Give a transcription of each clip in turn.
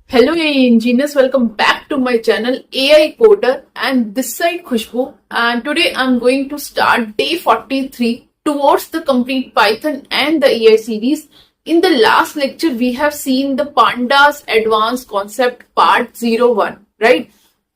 Hello AI engineers, welcome back to my channel AI Coder and this side Khushbu, and today I'm going to start day 43 towards the complete Python and the AI series. In the last lecture we have seen the Pandas advanced concept part 01, right?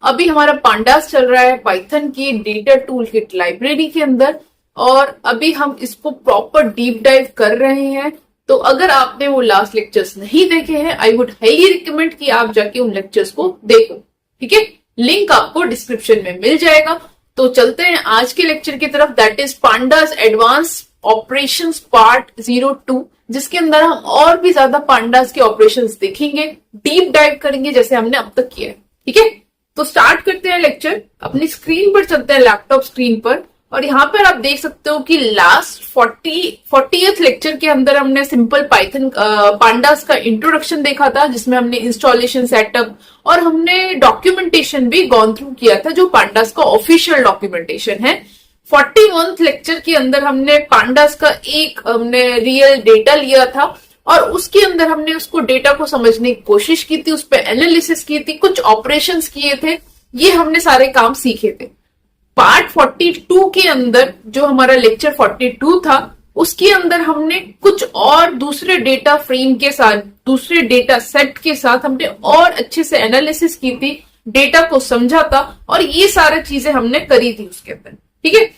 अभी हमारा Pandas चल रहा है Python की data tool kit library के अंदर और अभी हम इसको प्रॉपर डीप डाइव कर रहे हैं। तो अगर आपने वो लास्ट लेक्चर्स नहीं देखे हैं, आई वुड हाईली रिकमेंड कि आप जाके उन लेक्चर्स को देखो। ठीक है, लिंक आपको डिस्क्रिप्शन में मिल जाएगा। तो चलते हैं आज के लेक्चर की तरफ, that is pandas advance operations part 02, जिसके अंदर हम और भी ज्यादा पांडास के ऑपरेशंस देखेंगे, डीप डाइव करेंगे जैसे हमने अब तक किया है। ठीक है, तो स्टार्ट करते हैं लेक्चर। अपनी स्क्रीन पर चलते हैं, लैपटॉप स्क्रीन पर, और यहाँ पर आप देख सकते हो कि लास्ट 40th लेक्चर के अंदर हमने सिंपल पाइथन पांडास का इंट्रोडक्शन देखा था, जिसमें हमने इंस्टॉलेशन सेटअप और हमने डॉक्यूमेंटेशन भी गॉन थ्रू किया था, जो पांडास का ऑफिशियल डॉक्यूमेंटेशन है। 41th लेक्चर के अंदर हमने पांडास का हमने रियल डेटा लिया था और उसके अंदर हमने उसको डेटा को समझने की कोशिश की थी, उस पर एनालिसिस की थी, कुछ ऑपरेशंस किए थे, ये हमने सारे काम सीखे थे। पार्ट 42 के अंदर जो हमारा लेक्चर 42 था, उसके अंदर हमने कुछ और दूसरे डेटा फ्रेम के साथ, दूसरे डेटा सेट के साथ हमने और अच्छे से एनालिसिस की थी, डेटा को समझा था और ये सारी चीजें हमने करी थी उसके अंदर। ठीक है,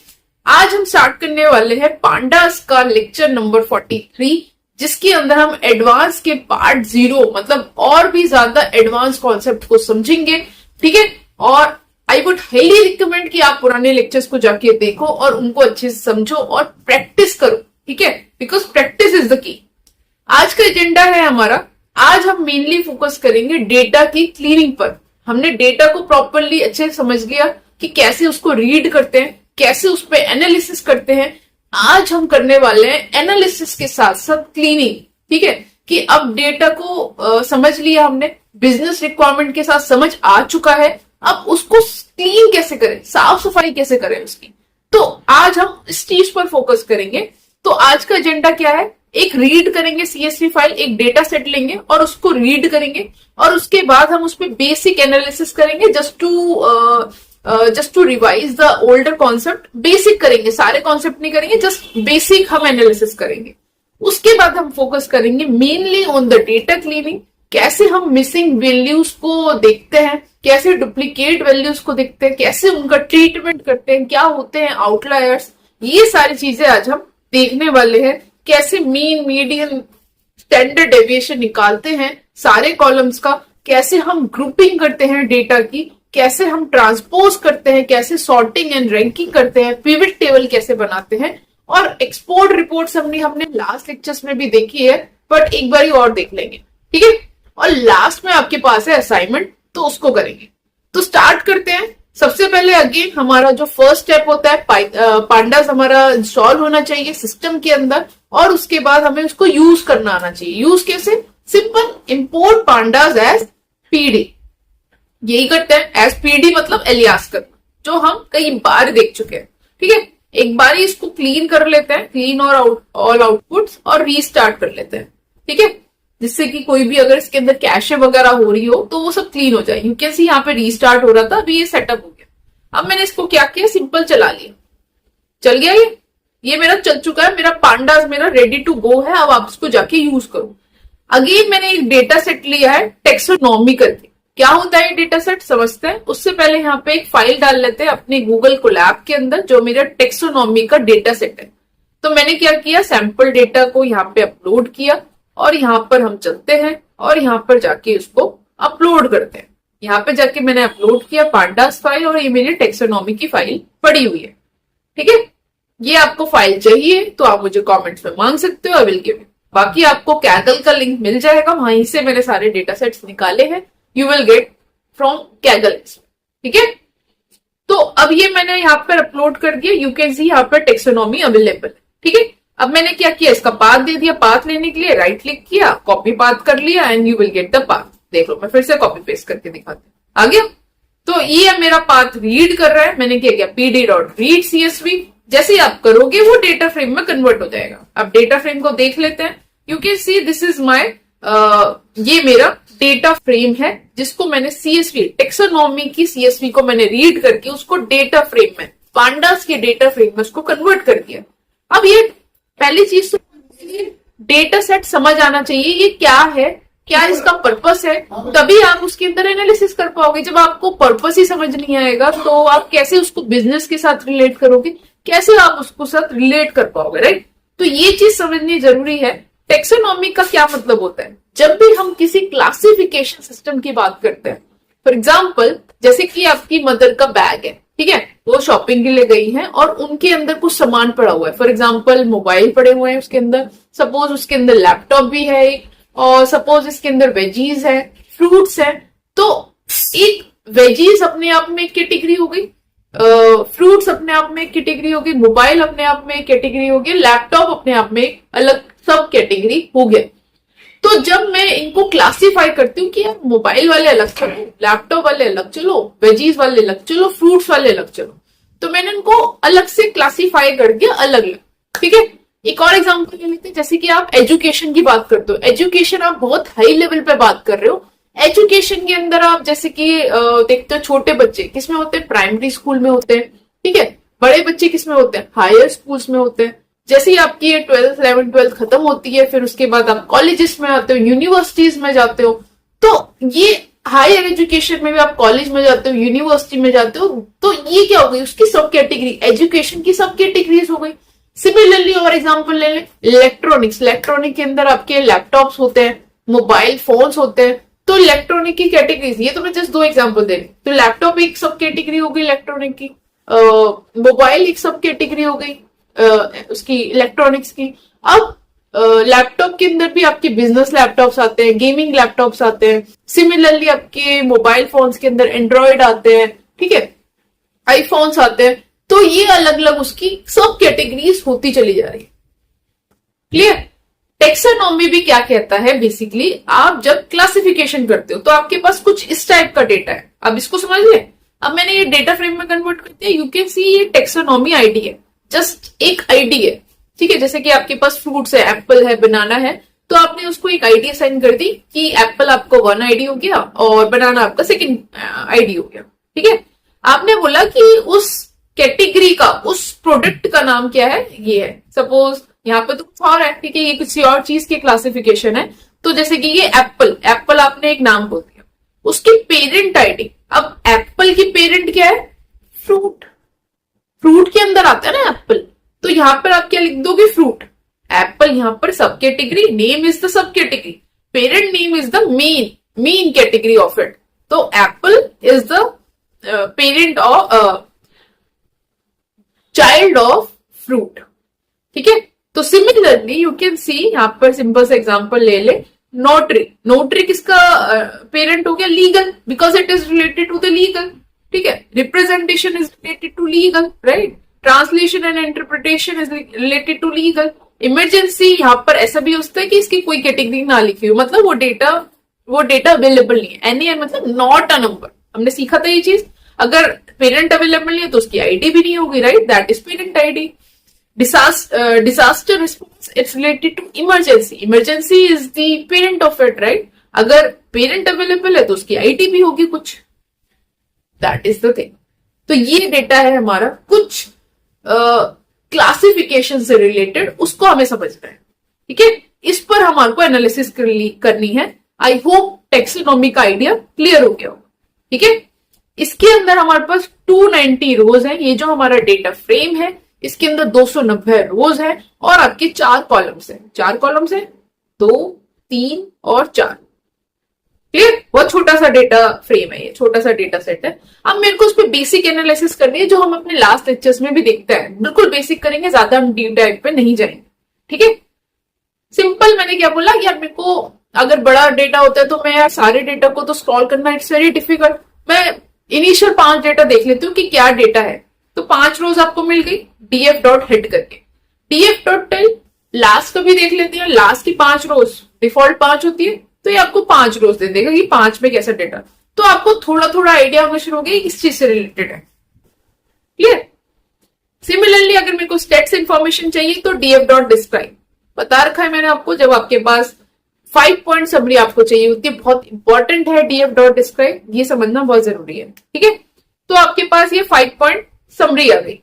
आज हम स्टार्ट करने वाले हैं पांडास का लेक्चर नंबर 43, जिसके अंदर हम एडवांस के पार्ट 0 मतलब और भी ज्यादा एडवांस कॉन्सेप्ट को समझेंगे। ठीक है, और आई वुड हाईली रिकमेंड कि आप पुराने लेक्चर्स को जाके देखो और उनको अच्छे से समझो और प्रैक्टिस करो। ठीक है, because practice is the key. आज का एजेंडा है हमारा, आज हम मेनली फोकस करेंगे डेटा की क्लीनिंग पर। हमने डेटा को प्रॉपरली अच्छे से समझ लिया कि कैसे उसको रीड करते हैं, कैसे उस पर एनालिसिस करते हैं। आज हम करने वाले हैं एनालिसिस के साथ साथ क्लीनिंग। ठीक है, कि अब डेटा को समझ लिया हमने, बिजनेस रिक्वायरमेंट के साथ समझ आ चुका है, अब उसको क्लीन कैसे करें, साफ सफाई कैसे करें उसकी। तो आज हम इस चीज पर फोकस करेंगे। तो आज का एजेंडा क्या है, एक रीड करेंगे CSV फाइल, एक डेटा सेट लेंगे और उसको रीड करेंगे और उसके बाद हम उस पर बेसिक एनालिसिस करेंगे, just to revise the older concept. Basic करेंगे, सारे कॉन्सेप्ट नहीं करेंगे, जस्ट बेसिक हम एनालिसिस करेंगे। उसके बाद हम फोकस करेंगे mainly on the data cleaning, कैसे हम मिसिंग वैल्यूज को देखते हैं, कैसे डुप्लीकेट वैल्यूज को देखते हैं, कैसे उनका ट्रीटमेंट करते हैं, क्या होते हैं आउटलायर्स, ये सारी चीजें आज हम देखने वाले हैं। कैसे मीन, मीडियन, स्टैंडर्ड डेविएशन निकालते हैं सारे कॉलम्स का, कैसे हम ग्रुपिंग करते हैं डेटा की, कैसे हम ट्रांसपोज करते हैं, कैसे सॉर्टिंग एंड रैंकिंग करते हैं, पिवट टेबल कैसे बनाते हैं, और एक्सपोर्ट रिपोर्ट्स हमने लास्ट लेक्चर्स में भी देखी है, बट एक बार और देख लेंगे। ठीक है, और लास्ट में आपके पास है असाइनमेंट, तो उसको करेंगे। तो स्टार्ट करते हैं। सबसे पहले अगेन हमारा जो फर्स्ट स्टेप होता है, पांडास हमारा इंस्टॉल होना चाहिए सिस्टम के अंदर और उसके बाद हमें उसको यूज करना आना चाहिए। यूज कैसे? Simple, import pandas as PD, यही करते हैं। एज पीडी मतलब एलियास करना, जो हम कई बार देख चुके हैं। ठीक है, एक बार ही इसको क्लीन कर लेते हैं, क्लीन और ऑल आउटपुट्स, और रीस्टार्ट कर लेते हैं। ठीक है, जिससे कि कोई भी अगर इसके अंदर कैशे वगैरह हो रही हो तो वो सब क्लीन हो जाए। यू कैन सी यहाँ पे रीस्टार्ट हो रहा था, अभी ये सेटअप हो गया। अब मैंने इसको क्या किया, सिंपल चला लिया, चल गया ये मेरा चल चुका है, मेरा पांडास मेरा रेडी टू गो है। अब आप इसको जाके यूज करो। अगेन मैंने एक डेटा सेट लिया है टेक्सोनॉमी करके। क्या होता है ये डेटा सेट, समझते हैं। उससे पहले यहाँ पे एक फाइल डाल लेते हैं अपने गूगल कोलैब के अंदर, जो मेरा टेक्सोनॉमी का डेटा सेट है। तो मैंने क्या किया, सैंपल डेटा को यहाँ पे अपलोड किया और यहाँ पर हम चलते हैं और यहाँ पर जाके उसको अपलोड करते हैं। यहाँ पे जाके मैंने अपलोड किया पांडास फाइल और ये मेरी टेक्सोनॉमी की फाइल पड़ी हुई है। ठीक है, ये आपको फाइल चाहिए तो आप मुझे कमेंट्स में मांग सकते हो, आई विल गिव। बाकी आपको कैगल का लिंक मिल जाएगा, वहीं से मैंने सारे डेटा सेट्स निकाले हैं, you will get from Kaggle. ठीक है, तो अब ये मैंने यहाँ पर अपलोड कर दिया, यू कैन सी यहाँ पर टेक्सोनॉमी अवेलेबल है। ठीक है, अब मैंने क्या किया, इसका पाथ दे दिया। पाथ लेने के लिए राइट क्लिक किया, कॉपी पाथ कर लिया and you will get the path. देख लो, मैं फिर से कॉपी पेस्ट करके दिखाती हूँ। आ गया? तो ये मेरा पाथ रीड कर रहा है। मैंने क्या किया, pd.read CSV। जैसे ही आप करोगे वो डेटा फ्रेम में कन्वर्ट हो जाएगा। अब डेटा फ्रेम को देख लेते हैं। You can see this is my ये मेरा डेटा फ्रेम है जिसको मैंने सीएसवी, टेक्सोनॉमी की सीएसवी को मैंने रीड करके उसको डेटा फ्रेम में, पांडास के डेटा फ्रेम में उसको कन्वर्ट कर दिया। अब ये पहली चीज तो डेटा सेट समझ आना चाहिए, ये क्या है, क्या इसका पर्पस है, तभी आप उसके अंदर एनालिसिस कर पाओगे। जब आपको पर्पस ही समझ नहीं आएगा तो आप कैसे उसको बिजनेस के साथ रिलेट करोगे, कैसे आप उसको साथ रिलेट कर पाओगे, राइट। तो ये चीज समझनी जरूरी है। टेक्सोनॉमी का क्या मतलब होता है? जब भी हम किसी क्लासिफिकेशन सिस्टम की बात करते हैं, फॉर एग्जाम्पल जैसे कि आपकी मदर का बैग है, ठीक है, वो शॉपिंग के लिए गई है और उनके अंदर कुछ सामान पड़ा हुआ है, फॉर एग्जाम्पल मोबाइल पड़े हुए हैं उसके अंदर, सपोज उसके अंदर लैपटॉप भी है और सपोज इसके अंदर वेजीज है, फ्रूट्स है। तो एक वेजीज अपने आप में एक कैटेगरी हो गई, फ्रूट्स अपने आप में एक कैटेगरी हो गई, मोबाइल अपने आप में एक कैटेगरी हो गई, लैपटॉप अपने आप में एक अलग सब कैटेगरी हो गया। तो जब मैं इनको क्लासिफाई करती हूँ कि यार मोबाइल वाले अलग चलो, लैपटॉप वाले अलग चलो, वेजीज वाले अलग चलो, फ्रूट्स वाले अलग चलो, तो मैंने इनको अलग से क्लासिफाई कर दिया अलग अलग, ठीक है। एक और एग्जांपल ले लेते हैं, जैसे कि आप एजुकेशन की बात करते हो, एजुकेशन आप बहुत हाई लेवल पे बात कर रहे हो। एजुकेशन के अंदर आप जैसे कि देखते हो छोटे बच्चे किसमें होते हैं, प्राइमरी स्कूल में होते हैं, ठीक है। बड़े बच्चे किसमें होते हैं, हायर स्कूल्स में होते हैं। जैसे ही आपकी 12th 11th 12th खत्म होती है, फिर उसके बाद आप कॉलेजेस में आते हो, यूनिवर्सिटीज में जाते हो। तो ये हायर एजुकेशन में भी आप कॉलेज में जाते हो, यूनिवर्सिटी में जाते हो, तो ये क्या हो गई, उसकी सब कैटेगरी, एजुकेशन की सब कैटेगरीज हो गई। सिमिलरली और एग्जांपल ले लें इलेक्ट्रॉनिक्स, इलेक्ट्रॉनिक के अंदर आपके लैपटॉप्स होते हैं, मोबाइल फोन्स होते हैं, तो इलेक्ट्रॉनिक की कैटेगरीज, ये तो मैं जस्ट 2 एग्जांपल दे रही। तो लैपटॉप एक सब कैटेगरी हो गई इलेक्ट्रॉनिक की, मोबाइल एक सब कैटेगरी हो गई उसकी इलेक्ट्रॉनिक्स की। अब लैपटॉप के अंदर भी आपके बिजनेस लैपटॉप्स आते हैं, गेमिंग लैपटॉप्स आते हैं, सिमिलरली आपके मोबाइल फोन्स के अंदर एंड्रॉयड आते हैं, ठीक है, आईफोन्स आते हैं। तो ये अलग अलग उसकी सब कैटेगरीज होती चली जा रही है, क्लियर। टेक्सोनॉमी भी क्या कहता है, बेसिकली आप जब क्लासिफिकेशन करते हो तो आपके पास कुछ इस टाइप का डेटा है। अब इसको समझ लिया, अब मैंने ये डेटा फ्रेम में कन्वर्ट कर दिया। यू कैन सी ये टेक्सोनॉमी आईडी है, जस्ट एक आईडी है, ठीक है। जैसे कि आपके पास फ्रूट्स है, एप्पल है, बनाना है, तो आपने उसको एक आईडी असाइन कर दी कि एप्पल आपको 1 आईडी हो गया और बनाना आपका 2nd आईडी हो गया, ठीक है। आपने बोला कि उस कैटेगरी का, उस प्रोडक्ट का नाम क्या है, ये है। सपोज यहाँ पे तो कुछ और है, ठीक है, ये किसी और चीज की क्लासिफिकेशन है। तो जैसे कि ये एप्पल, एप्पल आपने एक नाम बोल दिया, उसकी पेरेंट आईडी, अब एप्पल की पेरेंट क्या है, फ्रूट, फ्रूट के अंदर आता है ना एप्पल, तो यहां पर आप क्या लिख दोगे, फ्रूट। एप्पल यहां पर sub category, name is the sub category, parent name is the main category of it. तो apple is the parent of child of fruit, ठीक है। तो सिमिलरली यू कैन सी, यहां पर सिंपल सा एग्जांपल ले ले, नोटरी, नोटरी किसका पेरेंट हो गया, legal, because it is related to the legal, ठीक है। Representation is related to legal, right. Translation and interpretation is related to legal. Emergency, यहां पर ऐसा भी होता है कि इसकी कोई कैटेगरी ना लिखी हो, मतलब वो डेटा अवेलेबल नहीं है। एनए मतलब नॉट अ नंबर, हमने सीखा था ये चीज। अगर पेरेंट अवेलेबल नहीं है तो उसकी आईडी भी नहीं होगी, right, that is parent ID. Disaster response, it's related to emergency, emergency is the parent of it, right. अगर पेरेंट अवेलेबल है तो उसकी आईडी भी होगी कुछ, दैट इज द थिंग। तो ये डेटा है हमारा कुछ क्लासिफिकेशन से रिलेटेड, उसको हमें समझना है, ठीक है। इस पर हमारे को एनालिसिस करनी है। आई होप टेक्सोनॉमी का आइडिया क्लियर हो गया हो, ठीक है। इसके अंदर हमारे पास 290 रोज है, ये जो हमारा डेटा फ्रेम है इसके अंदर 290 रोज है और आपके 4 कॉलम्स है, 4 कॉलम्स है, 2, 3 और 4, क्लियर। बहुत छोटा सा डेटा फ्रेम है, ये छोटा सा डेटा सेट है। अब मेरे को उस पर बेसिक एनालिसिस करनी है, जो हम अपने लास्ट लेक्चर्स में भी देखते हैं, बिल्कुल बेसिक करेंगे, ज्यादा हम डीप डाइव पे नहीं जाएंगे, ठीक है। सिंपल मैंने क्या बोला, यार मेरे को अगर बड़ा डेटा होता है तो मैं यार सारे डेटा को तो स्क्रॉल करना इट्स वेरी डिफिकल्ट। मैं इनिशियल 5 डेटा देख लेती हूँ कि क्या डेटा है। तो 5 रोज आपको मिल गई df डॉट हिट करके, df डॉट टेल लास्ट का भी देख लेते हैं, लास्ट की 5 रोज डिफॉल्ट 5 होती है, तो ये आपको 5 रोज दे देगा कि 5 में कैसा डेटा। तो आपको थोड़ा थोड़ा आइडिया होना शुरू हो गया किस चीज से रिलेटेड है, क्लियर। सिमिलरली अगर मेरे को स्टेट्स इंफॉर्मेशन चाहिए तो df डॉट डिस्क्राइब, बता रखा है मैंने आपको, जब आपके पास 5 पॉइंट समरी आपको चाहिए होती है, बहुत इंपॉर्टेंट है डीएफ डॉट डिस्क्राइब, ये समझना बहुत जरूरी है। ठीक है, तो आपके पास ये 5 पॉइंट समरी आ गई।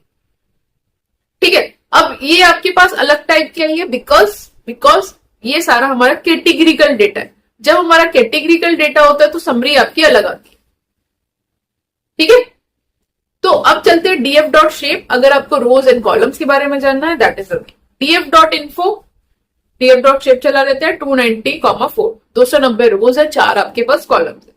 ठीक है, अब ये आपके पास अलग टाइप की आई है बिकॉज ये सारा हमारा कैटेगरिकल डेटा है। जब हमारा कैटेगरिकल डेटा होता है तो समरी आपकी अलग आती है। ठीक है, तो अब चलते हैं डीएफ डॉट शेप। अगर आपको रोज एंड कॉलम्स के बारे में जानना है, that is DF dot info, DF dot shape चला रहता है 290,4, 290 रोज है, 4 आपके पास कॉलम्स है।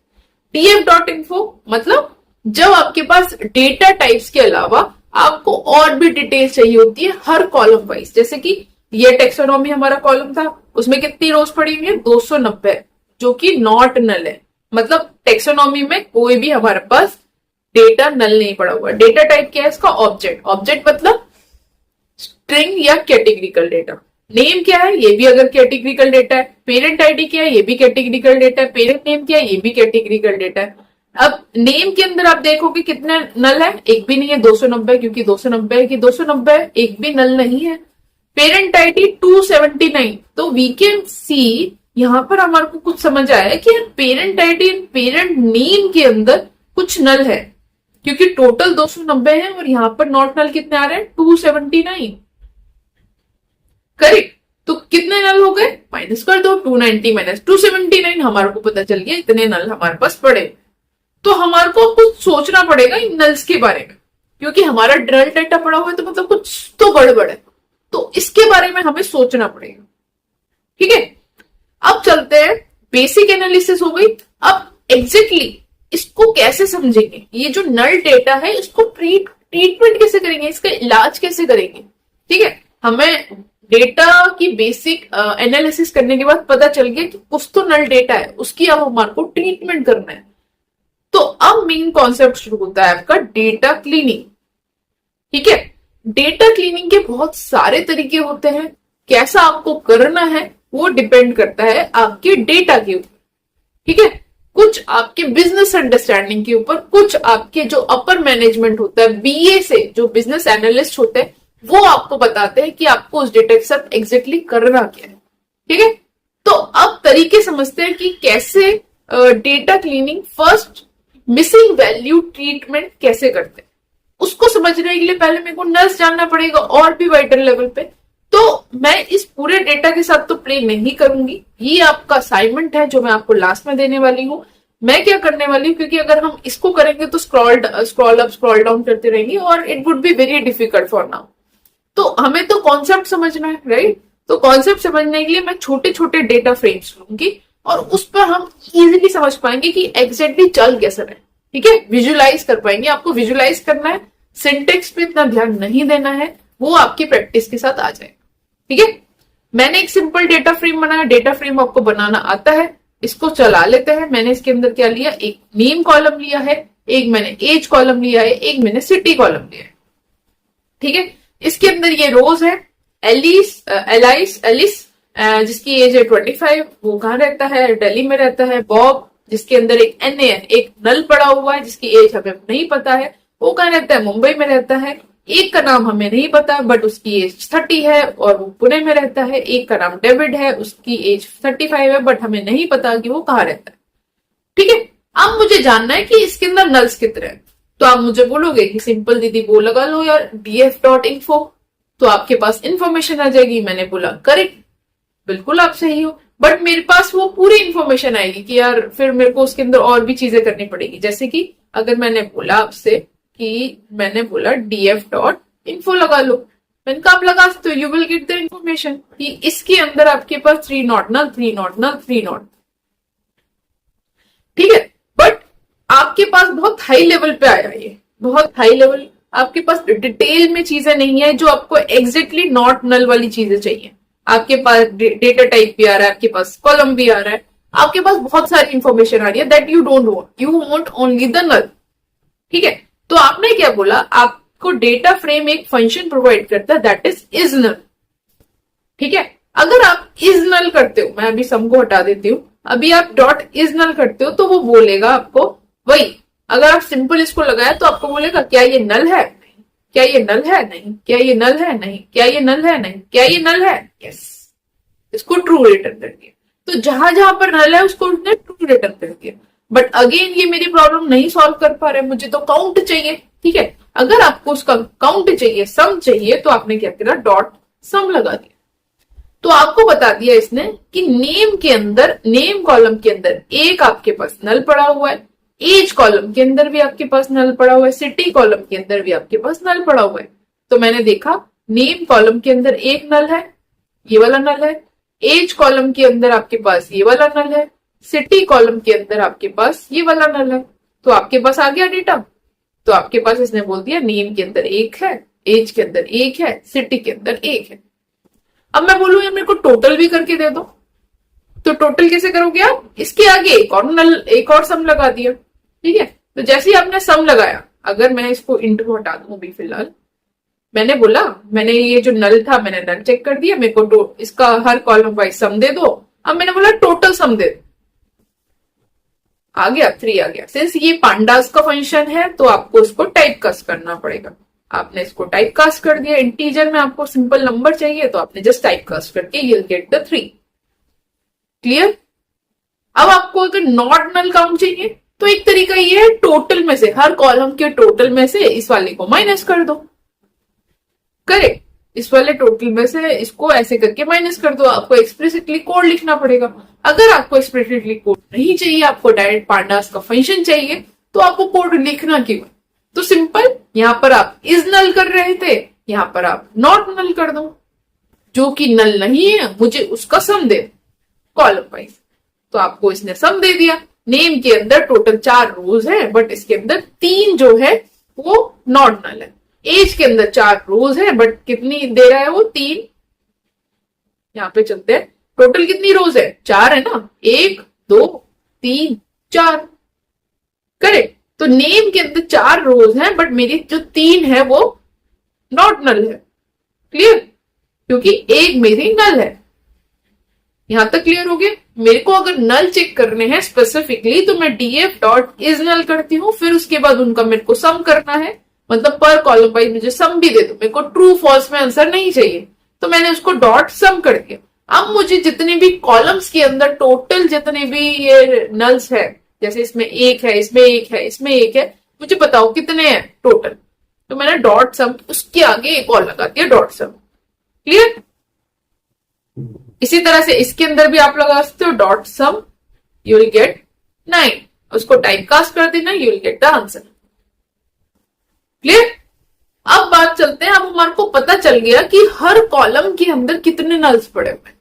डीएफ डॉट इन्फो मतलब जब आपके पास डेटा टाइप्स के अलावा आपको और भी डिटेल चाहिए होती है हर कॉलम वाइज। जैसे कि ये टेक्सोनॉमी हमारा कॉलम था, उसमें कितनी रोज पड़ी हुई है, 290, जो कि नॉट नल है। मतलब टेक्सोनॉमी में कोई भी हमारे पास डेटा नल नहीं पड़ा हुआ। डेटा टाइप क्या है इसका, ऑब्जेक्ट। ऑब्जेक्ट मतलब स्ट्रिंग या कैटेगरिकल डेटा। नेम क्या है, ये भी अगर कैटेगरिकल डेटा है। पेरेंट आईडी क्या है, ये भी कैटेगरिकल डेटा है। पेरेंट नेम क्या है, ये भी कैटेगरिकल डेटा है। अब नेम के अंदर आप देखोगे कितने नल है, एक भी नहीं है, 290, क्योंकि 290 है कि 290 है, एक भी नल नहीं है। पेरेंट आईडी 279, तो वी कैन सी यहां पर हमारे को कुछ समझ आया कि पेरेंट आईडी पेरेंट नेम के अंदर कुछ नल है, क्योंकि टोटल 290 है और यहां पर नॉट नल कितने आ रहे हैं, 279। करेक्ट, तो कितने नल हो गए, माइनस कर दो, 290 माइनस 279, हमारे को पता चल गया इतने नल हमारे पास पड़े। तो हमारे को कुछ सोचना पड़ेगा इन नल्स के बारे में, क्योंकि हमारा नल डेटा पड़ा हुआ है तो मतलब कुछ तो गड़बड़ है, तो इसके बारे में हमें सोचना पड़ेगा। ठीक है, अब चलते हैं, बेसिक एनालिसिस हो गई। अब एग्जैक्टली इसको कैसे समझेंगे, ये जो नल डेटा है इसको ट्रीटमेंट कैसे करेंगे, इसका इलाज कैसे करेंगे। ठीक है, हमें डेटा की बेसिक एनालिसिस करने के बाद पता चल गया कि कुछ तो नल डेटा है, उसकी अब हमारे को ट्रीटमेंट करना है। तो अब मेन कॉन्सेप्ट शुरू होता है आपका डेटा क्लीनिंग। ठीक है, डेटा क्लीनिंग के बहुत सारे तरीके होते हैं, कैसा आपको करना है वो डिपेंड करता है आपके डेटा के ऊपर। ठीक है, कुछ आपके बिजनेस अंडरस्टैंडिंग के ऊपर, कुछ आपके जो अपर मैनेजमेंट होता है, बीए से जो बिजनेस एनालिस्ट होते हैं, वो आपको बताते हैं कि आपको उस डेटा के साथ एग्जैक्टली करना क्या है। ठीक है, तो अब तरीके समझते हैं कि कैसे data cleaning, first missing value treatment कैसे करते हैं। उसको समझने के लिए पहले मेरे को नल्स जानना पड़ेगा और भी वाइटल लेवल पे। तो मैं इस पूरे डेटा के साथ तो प्ले नहीं करूंगी, ये आपका असाइनमेंट है जो मैं आपको लास्ट में देने वाली हूँ। मैं क्या करने वाली हूँ, क्योंकि अगर हम इसको करेंगे तो स्क्रॉल अप स्क्रॉल डाउन करते रहेंगे और it would be very difficult for now. तो हमें तो कॉन्सेप्ट समझना है, राइट। तो कॉन्सेप्ट समझने के लिए मैं छोटे छोटे डेटा फ्रेम्स लूंगी और उस पर हम इजीली समझ पाएंगे कि एग्जैक्टली चल कैसे रहे। ठीक है, विजुलाइज कर पाएंगे। आपको विजुलाइज करना है, सिंटेक्स पे इतना ध्यान नहीं देना है, वो आपकी प्रैक्टिस के साथ आ जाएगा। ठीक है, मैंने एक सिंपल डेटा फ्रेम बनाया। डेटा फ्रेम आपको बनाना आता है, इसको चला लेते हैं। मैंने इसके अंदर क्या लिया, एक नेम कॉलम लिया है, एक मैंने एज कॉलम लिया है, एक मैंने सिटी कॉलम लिया है। ठीक है, इसके अंदर ये रोज है, एलिस जिसकी एज है 25, वो कहाँ रहता है, दिल्ली में रहता है। बॉब जिसके अंदर एक एन है, एक नल पड़ा हुआ है जिसकी एज हमें नहीं पता है, वो कहाँ रहता है, मुंबई में रहता है। एक का नाम हमें नहीं पता बट उसकी एज 30 है और वो पुणे में रहता है। एक का नाम डेविड है, उसकी एज 35 है बट हमें नहीं पता कि वो कहाँ रहता है। ठीक है, अब मुझे जानना है कि इसके अंदर नल्स कितने हैं। तो आप मुझे बोलोगे कि सिंपल दीदी वो लगा लो यार df.info, तो आपके पास इंफॉर्मेशन आ जाएगी। मैंने बोला करेक्ट, बिल्कुल आप सही हो, बट मेरे पास वो पूरी इंफॉर्मेशन आएगी कि यार फिर मेरे को उसके अंदर और भी चीजें करनी पड़ेगी। जैसे कि अगर मैंने बोला आपसे कि मैंने बोला df.info लगा लो, मैंने कहा आप लगा सकते हो, you will get the information कि इसके अंदर आपके पास 3 not null, 3 not null, 3 not. ठीक है, बट आपके पास बहुत हाई लेवल पे आया, ये बहुत हाई लेवल, आपके पास डिटेल में चीजें नहीं है जो आपको एग्जैक्टली नॉट नल वाली चीजें चाहिए। आपके पास डेटा टाइप भी आ रहा है, आपके पास कॉलम भी आ रहा है, आपके पास बहुत सारी इंफॉर्मेशन आ रही है that you don't want, you want only the null. ठीक है, तो आपने क्या बोला, आपको डेटा फ्रेम एक फंक्शन प्रोवाइड करता है दैट इज नल। ठीक है, अगर आप इज नल करते हो, मैं अभी सम को हटा देती हूँ, अभी आप डॉट इज नल करते हो तो वो बोलेगा आपको वही। अगर आप सिंपल इसको लगाया तो आपको बोलेगा क्या ये नल है, नहीं। क्या ये नल है, नहीं। क्या ये नल है, नहीं। क्या ये नल है, नहीं। क्या ये नल है, यस। इसको ट्रू रिटर्न कर दिया। तो जहां जहां पर नल है उसको उसने ट्रू रिटर्न कर दिया। बट अगेन ये मेरी प्रॉब्लम नहीं सॉल्व कर पा रहे, मुझे तो काउंट चाहिए। ठीक है, अगर आपको उसका काउंट चाहिए, सम चाहिए, तो आपने क्या करा, डॉट सम लगा दिया। तो आपको बता दिया इसने कि नेम के अंदर, नेम कॉलम के अंदर एक आपके पास नल पड़ा हुआ है, एज कॉलम के अंदर भी आपके पास नल पड़ा हुआ है, सिटी कॉलम के अंदर भी आपके पास नल पड़ा हुआ है। तो मैंने देखा नेम कॉलम के अंदर एक नल है, ये वाला नल है, एज कॉलम के अंदर आपके पास ये वाला नल है, सिटी कॉलम के अंदर आपके पास ये वाला नल है। तो आपके पास आ गया डेटा। तो आपके पास इसने बोल दिया नेम के अंदर एक है, एज के अंदर एक है, सिटी के अंदर एक है। अब मैं बोलूं यार मेरे को टोटल भी करके दे दो, तो टोटल कैसे करोगे आप, इसके आगे एक और नल, एक और सम लगा दिया। ठीक है, तो जैसे ही आपने सम लगाया, अगर मैं इसको इंटू को हटा दूं अभी फिलहाल, मैंने बोला, मैंने ये जो नल था मैंने नल चेक कर दिया, मेरे को इसका हर कॉलम वाइज सम दे दो। अब मैंने बोला टोटल सम दे दो, आ गया 3 आ गया। सिंस ये पांडास का फंक्शन है तो आपको इसको टाइप कास्ट करना पड़ेगा। आपने इसको टाइप कास्ट कर दिया, इंटीजर में आपको सिंपल नंबर चाहिए तो आपने जस्ट टाइप कास्ट करके you will get the 3। Clear. अब आपको अगर नॉट नल काउंट चाहिए तो एक तरीका ये है, टोटल में से, हर कॉलम के टोटल में से इस वाले को माइनस कर दो। करेक्ट, इस वाले टोटल में से इसको ऐसे करके माइनस कर दो। आपको एक्सप्लिसिटली कोड लिखना पड़ेगा। अगर आपको एक्सप्लिसिटली कोड नहीं चाहिए, आपको डायरेक्ट पांडास का फंक्शन चाहिए, तो आपको कोड लिखना क्यों। तो सिंपल, यहां पर आप इज नल कर रहे थे, यहां पर आप नॉट नल कर दो। जो कि नल नहीं है मुझे उसका सम दे कॉलम वाइज। तो आपको इसने सम दे दिया। नेम के अंदर टोटल 4 रोज है, बट इसके अंदर 3 जो है वो नॉट नल है। एज के अंदर 4 रोज है, बट कितनी दे रहा है वो, 3। यहां पे चलते हैं, टोटल कितनी रोज है, 4 है ना, 1 2 3 4। करेक्ट। तो नेम के अंदर 4 रोज है, बट मेरी जो 3 है वो नॉट नल है। क्लियर, क्योंकि एक मेरी नल है। यहां तक क्लियर हो गया। मेरे को अगर नल चेक करने हैं स्पेसिफिकली तो मैं df डॉट इज नल करती हूँ, फिर उसके बाद उनका मेरे को सम करना है, मतलब पर कॉलम वाइज मुझे सम भी दे दो। मेरे को ट्रू फॉल्स में आंसर नहीं चाहिए, तो मैंने उसको डॉट सम कर दिया। अब मुझे जितने भी कॉलम्स के अंदर टोटल जितने भी ये नल्स है, जैसे इसमें 1 है, इसमें 1 है, इसमें 1 है, मुझे बताओ कितने हैं टोटल। तो मैंने डॉट सम, उसके आगे एक और लगा दिया डॉट सम। क्लियर। इसी तरह से इसके अंदर भी आप लगा सकते हो dot sum, you will get 9। उसको टाइप कास्ट कर देना, you will get the answer. Clear. अब बात चलते हैं, अब हमारे को पता चल गया कि हर कॉलम के अंदर कितने नल्स पड़े हुए,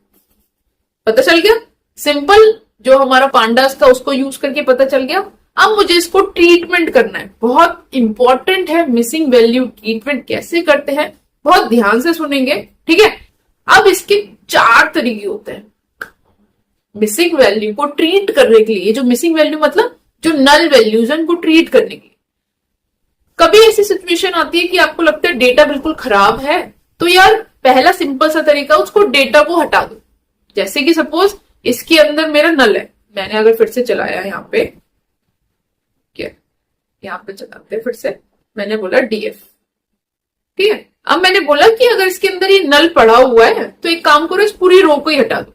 पता चल गया। सिंपल जो हमारा पांडास था उसको यूज करके पता चल गया। अब मुझे इसको ट्रीटमेंट करना है, बहुत इंपॉर्टेंट है। मिसिंग वैल्यू ट्रीटमेंट कैसे करते हैं, बहुत ध्यान से सुनेंगे। ठीक है। अब इसके 4 तरीके होते हैं मिसिंग वैल्यू को ट्रीट करने के लिए। जो मिसिंग वैल्यू मतलब जो नल वैल्यूज है उनको ट्रीट करने के लिए। कभी ऐसी सिचुएशन आती है कि आपको लगता है डेटा बिल्कुल खराब है, तो यार पहला सिंपल सा तरीका, उसको डेटा को हटा दो। जैसे कि सपोज इसके अंदर मेरा नल है, मैंने अगर फिर से चलाया यहाँ पे, क्या यहाँ पे चलाते फिर से, मैंने बोला df। ठीक है। अब मैंने बोला कि अगर इसके अंदर ये नल पड़ा हुआ है तो एक काम करो, इस पूरी रो को ही हटा दो,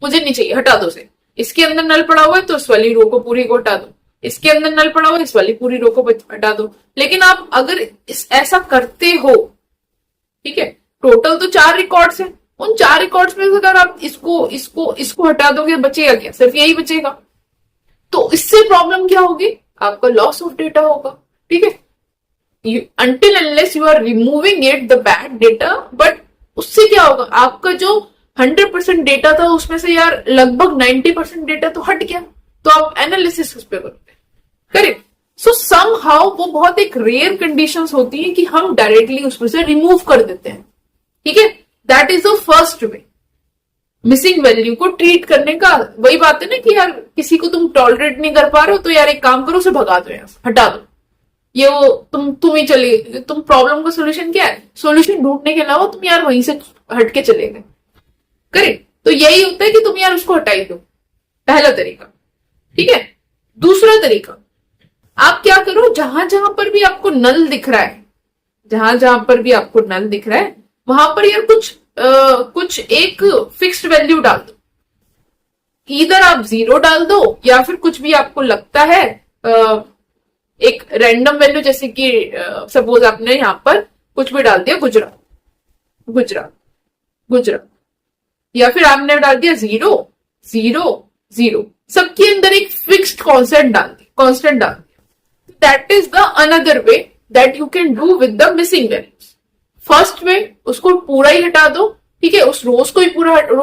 मुझे नहीं चाहिए, हटा दो से। इसके अंदर नल पड़ा हुआ है तो इस वाली रो को पूरी को हटा दो, इसके अंदर नल पड़ा हुआ है इस वाली पूरी रो को हटा दो। लेकिन आप अगर ऐसा करते हो, ठीक है, टोटल तो 4 रिकॉर्ड्स हैं, उन 4 रिकॉर्ड्स में अगर आप इसको इसको इसको हटा दोगे, बचेगा क्या, सिर्फ यही बचेगा। तो इससे प्रॉब्लम क्या होगी, आपका लॉस ऑफ डेटा होगा। ठीक है। Until unless you are removing it the bad data, but उससे क्या होगा, आपका जो 100% डेटा था उसमें से यार लगभग 90% डेटा तो हट गया, तो आप एनालिसिस उस पर करोगे। करेक्ट। सो समहाउ वो बहुत एक रेयर कंडीशंस होती है कि हम डायरेक्टली उसमें से रिमूव कर देते हैं। ठीक है। That is the first way missing value को ट्रीट करने का। वही बात है ना कि यार किसी को तुम टॉलरेट नहीं कर पा रहे हो, तो यार एक काम करो, उसे भगा दो, यार हटा दो, ये वो तुम ही चले। तुम प्रॉब्लम का सोल्यूशन क्या है, सोल्यूशन ढूंढने के अलावा तुम यार वहीं से हटके चले गए। करेक्ट। तो यही होता है कि तुम यार उसको हटाई दो, पहला तरीका। ठीक है। दूसरा तरीका, आप क्या करो, जहां जहां पर भी आपको नल दिख रहा है, जहां जहां पर भी आपको नल दिख रहा है, वहां पर यार कुछ कुछ एक फिक्स्ड वैल्यू डाल दो, इधर आप 0 डाल दो या फिर कुछ भी आपको लगता है, एक रैंडम वैल्यू, जैसे कि सपोज आपने यहां पर कुछ भी डाल दिया, गुजरात गुजरात गुजरात, या फिर आपने डाल दिया 0 0 0, सबके अंदर एक फिक्स्ड कांस्टेंट डाल दिया। That is the another way that you can do with the missing values. First में उसको पूरा ही हटा दो, ठीक है, उस रो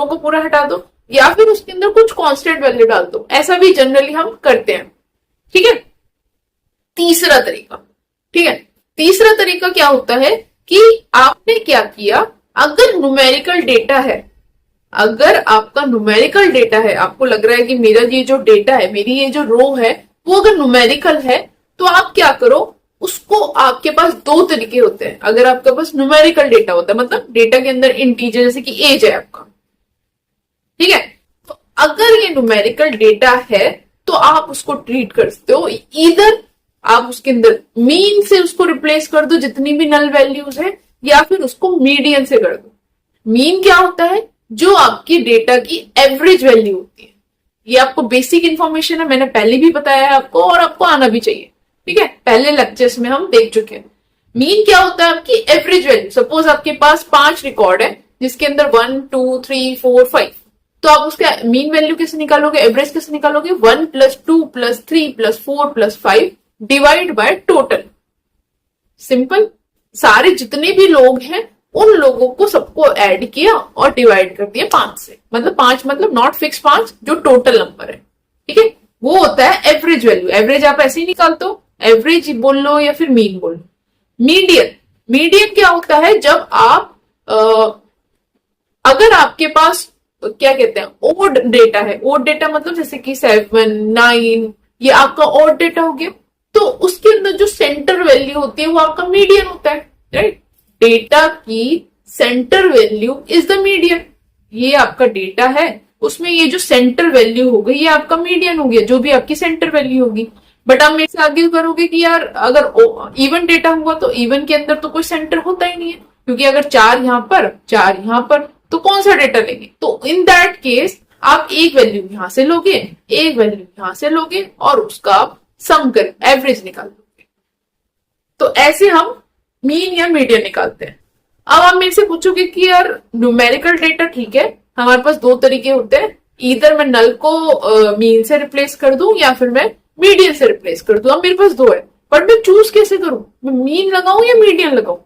को पूरा हटा दो, या फिर उसके अंदर कुछ कांस्टेंट वैल्यू डाल दो। ऐसा भी जनरली हम करते हैं, ठीक है। तीसरा तरीका, ठीक है, तीसरा तरीका क्या होता है कि आपने क्या किया, अगर न्यूमेरिकल डेटा है, अगर आपका न्यूमेरिकल डेटा है, आपको लग रहा है कि मेरा ये जो डेटा है, मेरी ये जो रो है, वो अगर न्यूमेरिकल है, तो आप क्या करो, उसको, आपके पास दो तरीके होते हैं। अगर आपके पास न्यूमेरिकल डेटा होता है, मतलब डेटा के अंदर इंटीजर, जैसे कि एज है आपका, ठीक है, तो अगर ये न्यूमेरिकल डेटा है तो आप उसको ट्रीट कर सकते हो, इधर आप उसके अंदर मीन से उसको रिप्लेस कर दो जितनी भी नल वैल्यूज है, या फिर उसको मीडियन से कर दो। मीन क्या होता है, जो आपकी डेटा की एवरेज वैल्यू होती है। ये आपको बेसिक इंफॉर्मेशन है, मैंने पहले भी बताया है आपको, और आपको आना भी चाहिए, ठीक है, पहले लेक्चर्स में हम देख चुके हैं। मीन क्या होता है, आपकी एवरेज वैल्यू। सपोज आपके पास 5 रिकॉर्ड है जिसके अंदर 1 2 3 4 5, तो आप उसका मीन वैल्यू कैसे निकालोगे, एवरेज कैसे निकालोगे, 1 + 2 + 3 + 4 + 5 डिवाइड बाय टोटल। सिंपल, सारे जितने भी लोग हैं उन लोगों को सबको ऐड किया और डिवाइड कर दिया 5 से, मतलब 5 मतलब नॉट फिक्स 5, जो टोटल नंबर है, ठीक है, वो होता है एवरेज वैल्यू। एवरेज आप ऐसे ही निकालते हो, एवरेज बोल लो या फिर मीन बोल लो। मीडियन, मीडियन क्या होता है, जब आप अगर आपके पास क्या कहते हैं, ओड डेटा है, ओड डेटा मतलब जैसे कि 7 9, ये आपका ओड डेटा हो गया, तो उसके अंदर जो सेंटर वैल्यू होती है वो आपका मीडियन होता है, राइट। डेटा की centre value is the median. ये आपका डेटा है, उसमें ये जो सेंटर वैल्यू हो गई ये आपका मीडियन हो गया, जो भी आपकी सेंटर वैल्यू होगी। बट आप मेरे से आगे करोगे कि यार अगर इवन डेटा हुआ तो इवन के अंदर तो कोई सेंटर होता ही नहीं है, क्योंकि अगर 4 यहां पर 4 यहां पर, तो कौन सा डेटा लेंगे। तो इन दैट केस आप एक वैल्यू यहां से लोगे, एक वैल्यू यहां से लोगे, और उसका आप सम कर एवरेज निकाल दोगे। तो ऐसे हम मीन या मीडियन निकालते हैं। अब आप मेरे से पूछोगे कि यार न्यूमेरिकल डेटा ठीक है, हमारे पास दो तरीके होते हैं, इधर मैं नल को मीन से रिप्लेस कर दूं या फिर मैं मीडियन से रिप्लेस कर दूं। अब मेरे पास दो है, बट मैं चूज कैसे करूं, मैं मीन लगाऊं या मीडियन लगाऊं।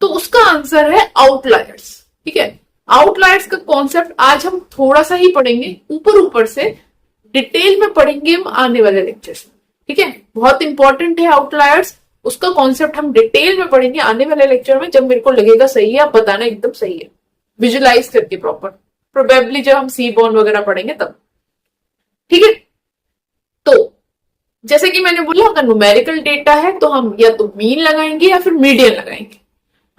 तो उसका आंसर है आउटलायर्स, ठीक है। आउटलायर्स का कॉन्सेप्ट आज हम थोड़ा सा ही पढ़ेंगे, ऊपर ऊपर से, डिटेल में पढ़ेंगे हम आने वाले लेक्चर्स में, ठीक है। बहुत इंपॉर्टेंट है आउटलायर्स, उसका कॉन्सेप्ट हम डिटेल में पढ़ेंगे आने वाले लेक्चर में, जब मेरे को लगेगा सही है, आप बताना एकदम सही है, विजुलाइज करके प्रॉपर, प्रोबेबली जब हम सी बॉन्ड वगैरह पढ़ेंगे तब, ठीक है। तो जैसे कि मैंने बोला, अगर न्यूमेरिकल डेटा है तो हम या तो मीन लगाएंगे या फिर मीडियन लगाएंगे।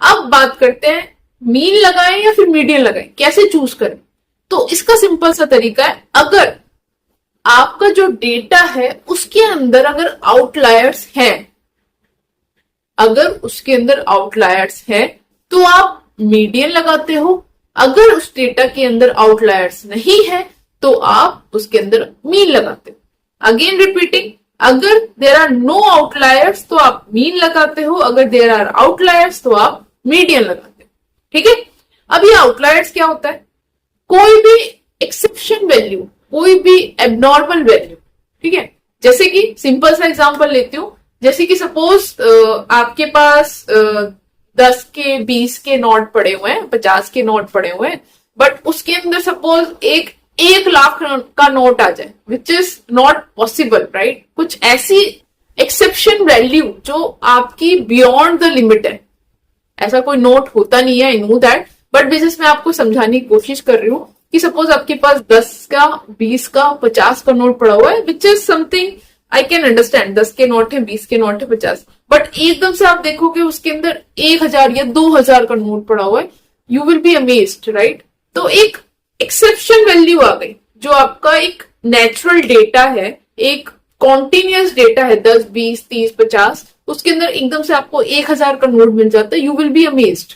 अब बात करते हैं मीन लगाएं या फिर मीडियन लगाएं, कैसे चूज करें। तो इसका सिंपल सा तरीका है, अगर आपका जो डेटा है उसके अंदर अगर आउटलायर्स हैं, अगर उसके अंदर आउटलायर्स है तो आप मीडियन लगाते हो। अगर उस डेटा के अंदर आउटलायर्स नहीं है तो आप उसके अंदर मीन लगाते हो। अगेन रिपीटिंग, अगर देर आर नो आउटलायर्स तो आप मीन लगाते हो, अगर देर आर आउटलायर्स तो आप मीडियन लगाते हो, ठीक है। अब ये आउटलायर्स क्या होता है, कोई भी एक्सेप्शन वैल्यू, कोई भी एबनॉर्मल वैल्यू, ठीक है। जैसे कि सिंपल सा एग्जांपल लेती हूं, जैसे कि सपोज आपके पास 10 के 20 के नोट पड़े हुए हैं, 50 के नोट पड़े हुए हैं, बट उसके अंदर सपोज 1 लाख का नोट आ जाए, which is not possible, right. कुछ ऐसी एक्सेप्शन वैल्यू जो आपकी बियॉन्ड द लिमिट है, ऐसा कोई नोट होता नहीं है, I know that, but business में आपको समझाने की कोशिश कर रही हूं कि सपोज आपके पास 10 का 20 का 50 का नोट पड़ा हुआ है, which is something I can understand, 10 के नोट है, 20 के नोट है, 50, बट एकदम से आप देखोगे उसके अंदर 1000 या 2000 का नोट पड़ा हुआ है, you will be amazed, right. तो एक एक्सेप्शन वैल्यू आ गई, जो आपका एक नेचुरल डेटा है, एक कॉन्टिन्यूअस डेटा है, 10 20 30 50, उसके अंदर एकदम से आपको 1000 का नोट मिल जाता है, यू विल बी अमेज्ड।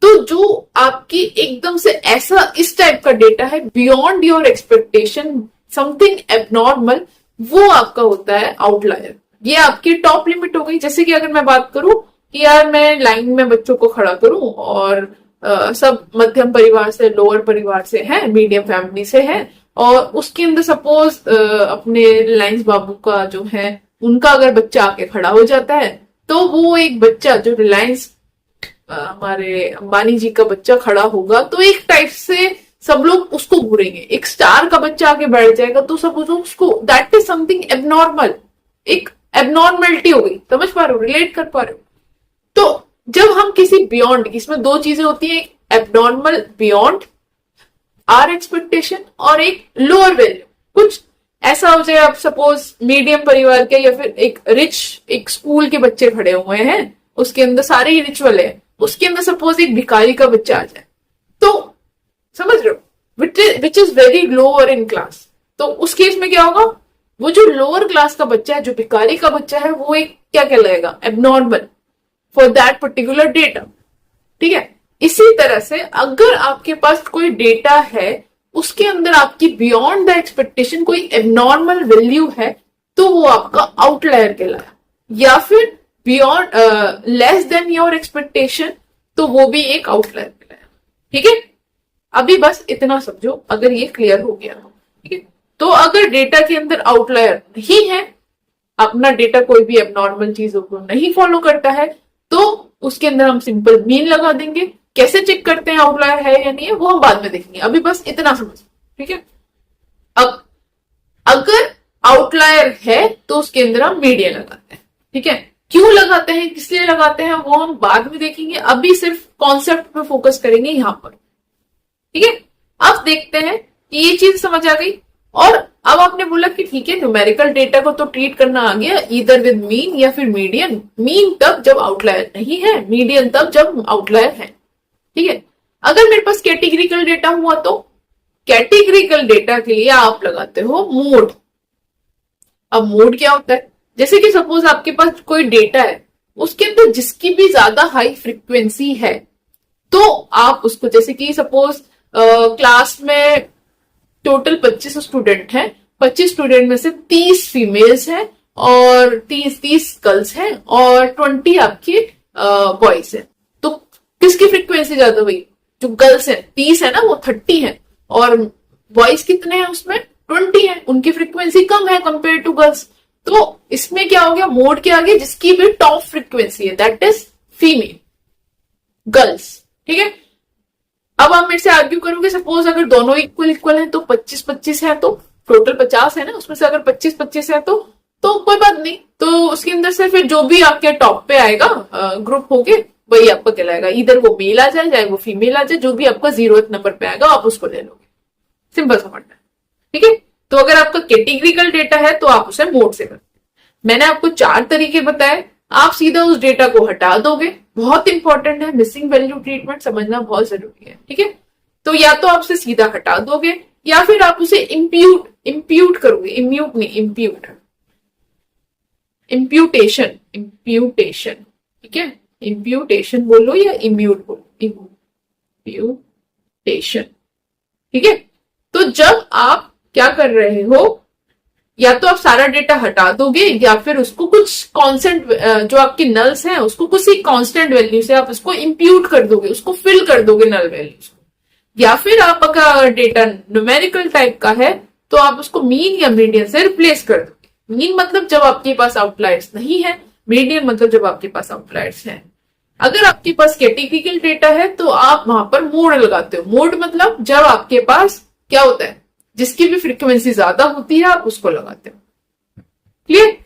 तो जो आपकी एकदम से ऐसा इस टाइप का डेटा है beyond your expectation, something abnormal, वो आपका होता है आउटलायर। ये आपकी टॉप लिमिट हो गई। जैसे कि अगर मैं बात करूं कि यार मैं लाइन में बच्चों को खड़ा करूं और सब मध्यम परिवार से, लोअर परिवार से है, मीडियम फैमिली से है, और उसके अंदर सपोज अपने रिलायंस बाबू का जो है उनका अगर बच्चा आके खड़ा हो जाता है, तो वो एक बच्चा जो रिलायंस हमारे अंबानी जी का बच्चा खड़ा होगा तो एक टाइप से सब लोग उसको घूरेंगे। एक स्टार का बच्चा आके बैठ जाएगा तो सब उसको, दैट इज समथिंग एबनॉर्मल, एक एबनॉर्मलिटी हो गई। समझ पा रहे हो, रिलेट कर पा रहे हो? तो जब हम किसी बियॉन्ड, इसमें दो चीजें होती है, एबनॉर्मल बियॉन्ड आर एक्सपेक्टेशन और एक लोअर वैल्यू। कुछ ऐसा हो जाए, आप सपोज मीडियम परिवार के या फिर एक रिच, एक स्कूल के बच्चे खड़े हुए हैं, उसके अंदर सारे ही रिच वाले हैं, उसके अंदर सपोज एक भिखारी का बच्चा आ जाए, तो समझ रहे हो, which is very lower in class. तो उस केस में क्या होगा, वो जो लोअर क्लास का बच्चा है, जो भिखारी का बच्चा है, वो एक क्या कहलाएगा, abnormal for that particular data. ठीक है। इसी तरह से अगर आपके पास कोई डेटा है, उसके अंदर आपकी बियॉन्ड द एक्सपेक्टेशन कोई एबनॉर्मल वैल्यू है, तो वो आपका आउटलायर कहलाया। या फिर beyond less than your expectation, तो वो भी एक आउटलायर कहलाया। ठीक है। अभी बस इतना समझो, अगर ये क्लियर हो गया तो ठीक है। तो अगर डेटा के अंदर आउटलायर नहीं है, अपना डेटा कोई भी एबनॉर्मल चीजों को नहीं फॉलो करता है, तो उसके अंदर हम सिंपल मीन लगा देंगे। कैसे चेक करते हैं आउटलायर है या नहीं है, वो हम बाद में देखेंगे। अभी बस इतना समझ, ठीक है। अब अगर आउटलायर है तो उसके अंदर हम मीडियन लगाते हैं। ठीक है। क्यों लगाते हैं, किस लिए लगाते हैं, वो हम बाद में देखेंगे। अभी सिर्फ कॉन्सेप्ट पे फोकस करेंगे यहां पर। ठीक है। अब देखते हैं कि ये चीज समझ आ गई। और अब आपने बोला कि ठीक है, न्यूमेरिकल डेटा को तो ट्रीट करना आ गया, ईदर विद मीन या फिर मीडियन। मीन तब जब आउटलायर नहीं है, मीडियन तब जब आउटलायर है। ठीक है। अगर मेरे पास कैटेगरिकल डेटा हुआ तो कैटेगरिकल डेटा के लिए आप लगाते हो मोड। अब मोड क्या होता है, जैसे कि सपोज आपके पास कोई डेटा है, उसके अंदर जिसकी भी ज्यादा हाई फ्रीक्वेंसी है, तो आप उसको, जैसे कि सपोज क्लास में टोटल 25 स्टूडेंट हैं, 25 स्टूडेंट में से 30 फीमेल्स हैं और 30 गर्ल्स हैं और 20 आपके बॉयज हैं। तो किसकी फ्रीक्वेंसी ज्यादा हुई, जो गर्ल्स हैं 30 है ना, वो 30 है, और बॉयज कितने हैं उसमें 20 है, उनकी फ्रीक्वेंसी कम है कंपेयर टू गर्ल्स। तो इसमें क्या हो गया, मोड के आगे जिसकी भी टॉप फ्रीक्वेंसी है, दैट इज फीमेल, गर्ल्स। ठीक है। अब आप मेरे से आर्ग्यू करोगे, सपोज अगर दोनों इक्वल इक्वल हैं तो 25-25 है, तो टोटल 50 है ना, उसमें से अगर 25-25 है तो कोई बात नहीं, तो उसके अंदर से फिर जो भी आपके टॉप पे आएगा ग्रुप होके, वही आपका कहलाएगा। इधर वो मेल आ जाए, चाहे वो फीमेल आ जाए, जो भी आपका 0th नंबर पे आएगा आप उसको ले लोगे। सिंपल समझना है। ठीक है। तो अगर आपका कैटेगरिकल डेटा है तो आप उसे मोड से करते। मैंने आपको 4 तरीके बताए, आप सीधा उस डेटा को हटा दोगे। बहुत इंपॉर्टेंट है, मिसिंग वैल्यू ट्रीटमेंट समझना बहुत जरूरी है। ठीक है। तो या तो आप उसे सीधा हटा दोगे या फिर आप उसे इंप्यूट करोगे, इम्यूट नहीं, इम्प्यूटेशन। ठीक है। इम्प्यूटेशन बोलो या इम्यूट बोलो, इम्प्यूटेशन। ठीक है। तो जब आप क्या कर रहे हो, या तो आप सारा डेटा हटा दोगे या फिर उसको कुछ कांस्टेंट, जो आपके नल्स हैं उसको किसी कांस्टेंट वैल्यू से आप उसको इंप्यूट कर दोगे, उसको फिल कर दोगे नल वैल्यूज को। या फिर आप अगर डेटा न्यूमेरिकल टाइप का है तो आप उसको मीन या मीडियन से रिप्लेस कर दोगे। मीन मतलब जब आपके पास आउटलायर्स नहीं है, मीडियन मतलब जब आपके पास आउटलायर्स हैं। अगर आपके पास कैटेगरिकल डेटा है तो आप वहां पर मोड लगाते हो। मोड मतलब जब आपके पास क्या होता है, जिसकी भी फ्रीक्वेंसी ज्यादा होती है आप उसको लगाते हो। क्लियर।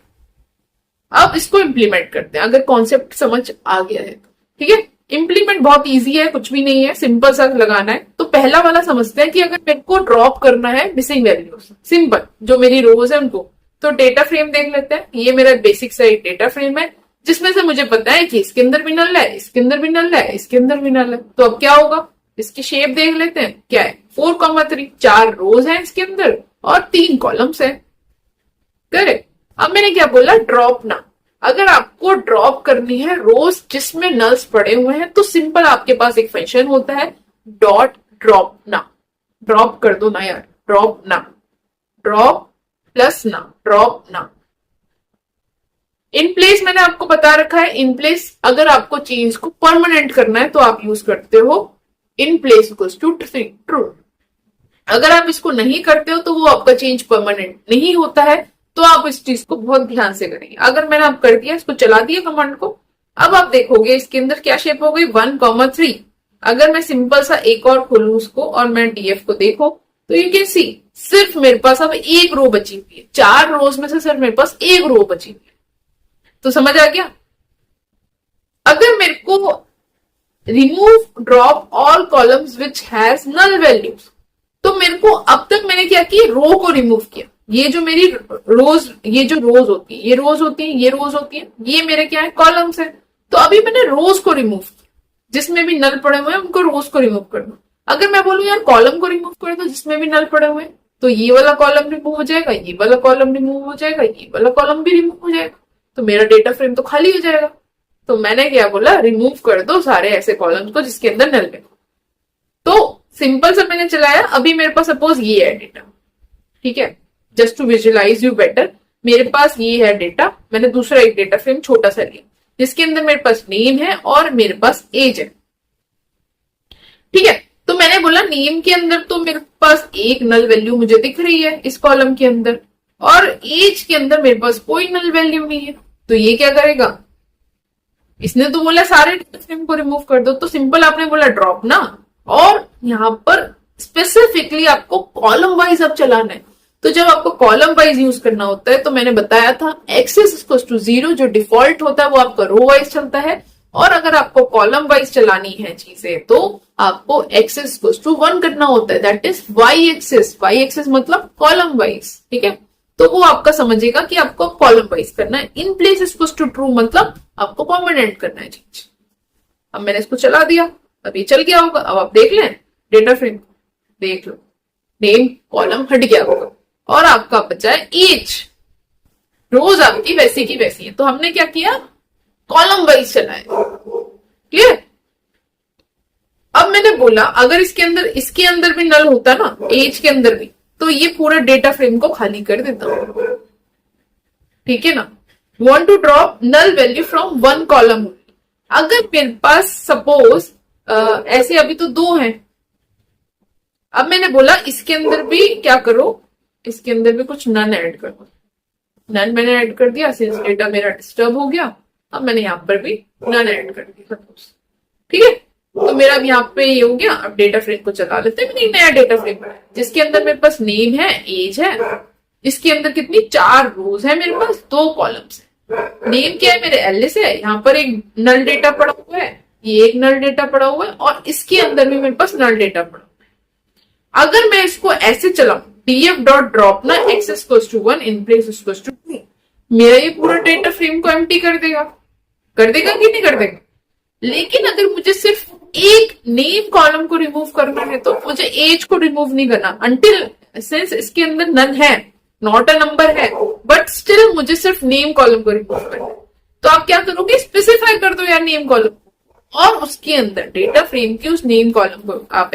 अब इसको इंप्लीमेंट करते हैं, अगर कॉन्सेप्ट समझ आ गया है तो। ठीक है। इंप्लीमेंट बहुत इजी है, कुछ भी नहीं है, सिंपल सा लगाना है। तो पहला वाला समझते हैं कि अगर मेरे को ड्रॉप करना है मिसिंग वैल्यूज, सिंपल जो मेरी रोज है उनको, तो डेटा फ्रेम देख लेते हैं। ये मेरा बेसिक सा एक डेटा फ्रेम है जिसमें से मुझे पता है कि इसके अंदर भी नल है, इसके अंदर भी नल है, इसके अंदर भी नल है। तो अब क्या होगा, इसकी शेप देख लेते हैं, क्या है 4,3, 4 रोज है इसके अंदर और 3 कॉलम्स है। करेक्ट। अब मैंने क्या बोला, ड्रॉप ना। अगर आपको ड्रॉप करनी है रोज जिसमें नल्स पड़े हुए हैं तो सिंपल आपके पास एक फंक्शन होता है डॉट ड्रॉप ना। ड्रॉप कर दो ना यार, ड्रॉप ना, ड्रॉप प्लस ना, ड्रॉप ना। इन प्लेस मैंने आपको बता रखा है, इन प्लेस अगर आपको चेंज को परमानेंट करना है तो आप यूज करते हो in place equals to true. अगर आप इसको नहीं करते हो तो वो आपका चेंज परमानेंट नहीं होता है, तो आप इस चीज को बहुत ध्यान से करेंगे। अगर मैंने आप कर दिया, इसको चला दिया कमांड को, अब आप देखोगे इसके अंदर क्या शेप हो गई 1,3। अगर मैं सिंपल सा एक और खोलूं उसको और मैं डीएफ को देखो तो यू कैन सी सिर्फ मेरे पास अब एक रो बची हुई है, 4 रोज में से सिर्फ मेरे पास एक रो बची हुई है। तो समझ आ गया। अगर मेरे को remove drop all columns which has null values, तो मेरे को अब तक मैंने क्या किया, रो को रिमूव किया। ये जो मेरी रोज, ये जो रोज होती है, ये रोज होती है, ये रोज होती है, ये मेरे क्या है कॉलम्स है। तो अभी मैंने रोज को रिमूव किया, जिसमें भी नल पड़े हुए हैं उनको रोज को रिमूव कर दो। अगर मैं बोलूं यार कॉलम को रिमूव कर दो जिसमें भी नल पड़े हुए हैं, तो ये वाला कॉलम रिमूव हो जाएगा, ये वाला कॉलम रिमूव हो जाएगा, ये वाला कॉलम भी रिमूव हो जाएगा, तो मेरा डेटा फ्रेम तो खाली हो जाएगा। तो मैंने क्या बोला, रिमूव कर दो सारे ऐसे कॉलम्स को जिसके अंदर नल है। तो सिंपल सा मैंने चलाया, अभी मेरे पास सपोज ये है डेटा, ठीक है, just to visualize you better. मेरे पास ये है डेटा, मैंने दूसरा एक डेटा फ्रेम छोटा सा लिया जिसके अंदर मेरे पास नेम है और मेरे पास एज है, ठीक है। तो मैंने बोला नेम के अंदर तो मेरे पास एक नल वैल्यू मुझे दिख रही है इस कॉलम के अंदर, और एज के अंदर मेरे पास कोई नल वैल्यू नहीं है। तो ये क्या करेगा, इसने तो बोला सारे डेटा फ्रेम को रिमूव कर दो, तो सिंपल आपने बोला ड्रॉप ना, और यहां पर स्पेसिफिकली आपको कॉलम वाइज अब चलाना है। तो जब आपको कॉलम वाइज यूज करना होता है तो मैंने बताया था एक्सेस इक्वल्स टू 0, जो डिफॉल्ट होता है वो आपका रो वाइज चलता है, और अगर आपको कॉलम वाइज चलानी है चीजें तो आपको एक्सेस इक्वल्स टू 1 करना होता है, that is Y axis. Y axis मतलब कॉलम वाइज, ठीक है। तो वो आपका समझेगा कि आपको कॉलम वाइज करना है। In place equals to true मतलब आपको परमानेंट करना है चीज। अब मैंने इसको चला दिया, अब ये चल गया होगा। अब आप देख लें डेटा फ्रेम, देख लो नेम कॉलम हट गया होगा और आपका बचा है एज। रोज आपकी वैसी की वैसी है, तो हमने क्या किया, कॉलम वाइज चलाए। क्लियर। अब मैंने बोला अगर इसके अंदर भी नल होता ना, एज के अंदर भी, तो ये पूरा डेटा फ्रेम को खाली कर देता, ठीक है ना। Want to drop null value from 1 column. अगर मेरे पास सपोज ऐसे अभी तो 2 हैं, अब मैंने बोला इसके अंदर भी क्या करो, इसके अंदर भी कुछ नन ऐड कर दो। नन मैंने ऐड कर दिया, सिंस डेटा मेरा डिस्टर्ब हो गया, अब मैंने यहां पर भी नन ऐड कर दिया सपोज, ठीक है। तो मेरा अब यहाँ पे ये हो गया। अब डेटा फ्रेम को चला लेते हैं। मैंने नया डेटा फ्रेम बनाया जिसके अंदर मेरे पास नेम है, एज है, इसके अंदर कितनी 4 रोज है, मेरे पास 2 कॉलम्स है। नेम क्या है, मेरे एलएस है, यहाँ पर एक नल डेटा पड़ा हुआ है, ये एक नल डेटा पड़ा हुआ है, और इसके अंदर भी मेरे पास नल डेटा पड़ा हुआ है। अगर मैं इसको ऐसे चलाऊं df डॉट ड्रॉप ना axis equals to 1 in place equals to 2, मेरा ये पूरा डेटा फ्रेम को एम्प्टी कर देगा कि नहीं कर देगा। लेकिन अगर मुझे सिर्फ एक नेम कॉलम को रिमूव करना है तो मुझे एज को रिमूव नहीं करना, अंटिल सिंस इसके अंदर नन है, नॉट अ नंबर है, बट स्टिल मुझे सिर्फ नेम कॉलम को रिमूव करना है। तो आप क्या करोगे, स्पेसिफाई कर दो यार नेम कॉलम, और उसके अंदर डेटा फ्रेम के उस नेम कॉलम को आप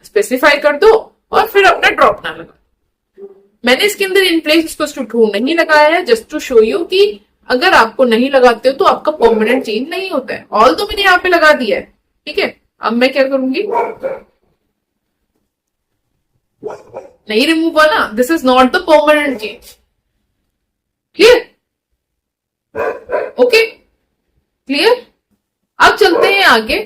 स्पेसिफाई कर दो और फिर अपना ड्रॉप ना लगा। मैंने इसके अंदर in place equals to true नहीं लगाया है, जस्ट टू शो यू कि अगर आपको नहीं लगाते हो तो आपका परमानेंट चेंज नहीं होता है। ऑल तो मैंने यहाँ पे लगा दिया है, ठीक है। अब मैं क्या करूंगी, नहीं रिमूव हुआ ना, this is not the permanent change. Clear, okay clear. अब चलते हैं आगे,